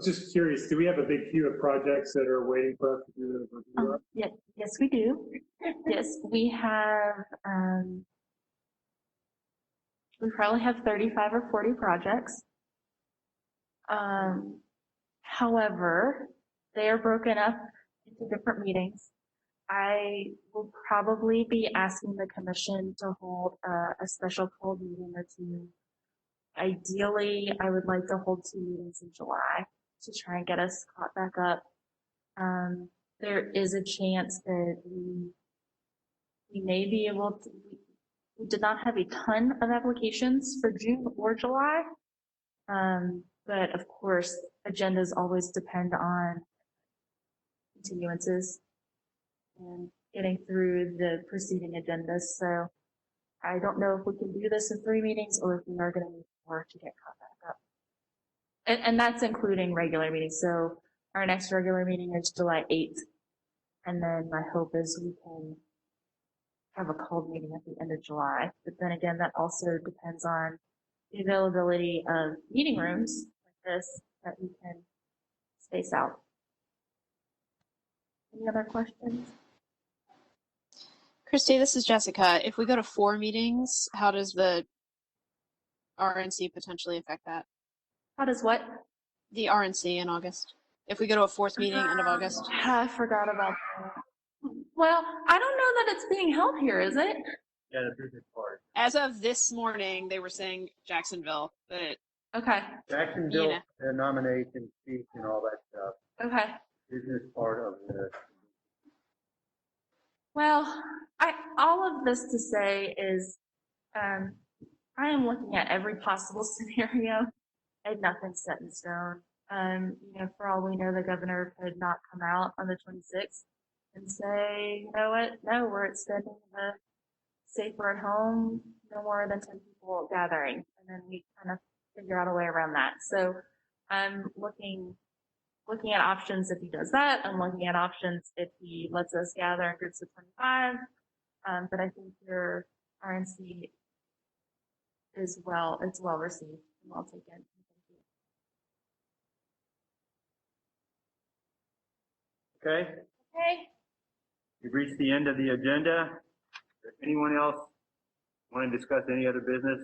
Just curious, do we have a big queue of projects that are waiting for us to do the review of? Yes, we do. Yes, we have, we probably have 35 or 40 projects. However, they are broken up into different meetings. I will probably be asking the commission to hold a special call meeting or two. Ideally, I would like to hold 2 meetings in July to try and get us caught back up. There is a chance that we may be able to, we did not have a ton of applications for June or July. But of course, agendas always depend on continuances and getting through the preceding agendas. So I don't know if we can do this in 3 meetings or if we are going to need 4 to get caught back up. And that's including regular meetings. So our next regular meeting is July 8th. And then my hope is we can have a called meeting at the end of July. But then again, that also depends on the availability of meeting rooms like this that we can space out. Any other questions? Christy, this is Jessica. If we go to 4 meetings, how does the RNC potentially affect that? How does what? The RNC in August. If we go to a 4th meeting, end of August. I forgot about that. Well, I don't know that it's being held here, is it? Yeah, the business part. As of this morning, they were saying Jacksonville, but Okay, Jacksonville, Yeah. nomination, speech, and all that stuff, okay. business part of the, Well, all of this to say is, I am looking at every possible scenario and nothing's set in stone. For all we know, the governor could not come out on the 26th and say, you know what, no, we're extending the safer at home, no more than 10 people gathering. And then we kind of figure out a way around that. So I'm looking at options if he does that. I'm looking at options if he lets us gather in groups of 25. But I think your RNC is it's well received and well taken. Thank you. okay? Okay. We've reached the end of the agenda. Does anyone else want to discuss any other business?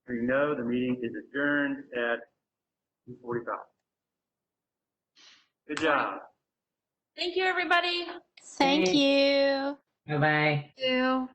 Hearing no, the meeting is adjourned at 2:45. Good job. Thank you, everybody. Thank Thanks. you. Bye-bye. Thank you.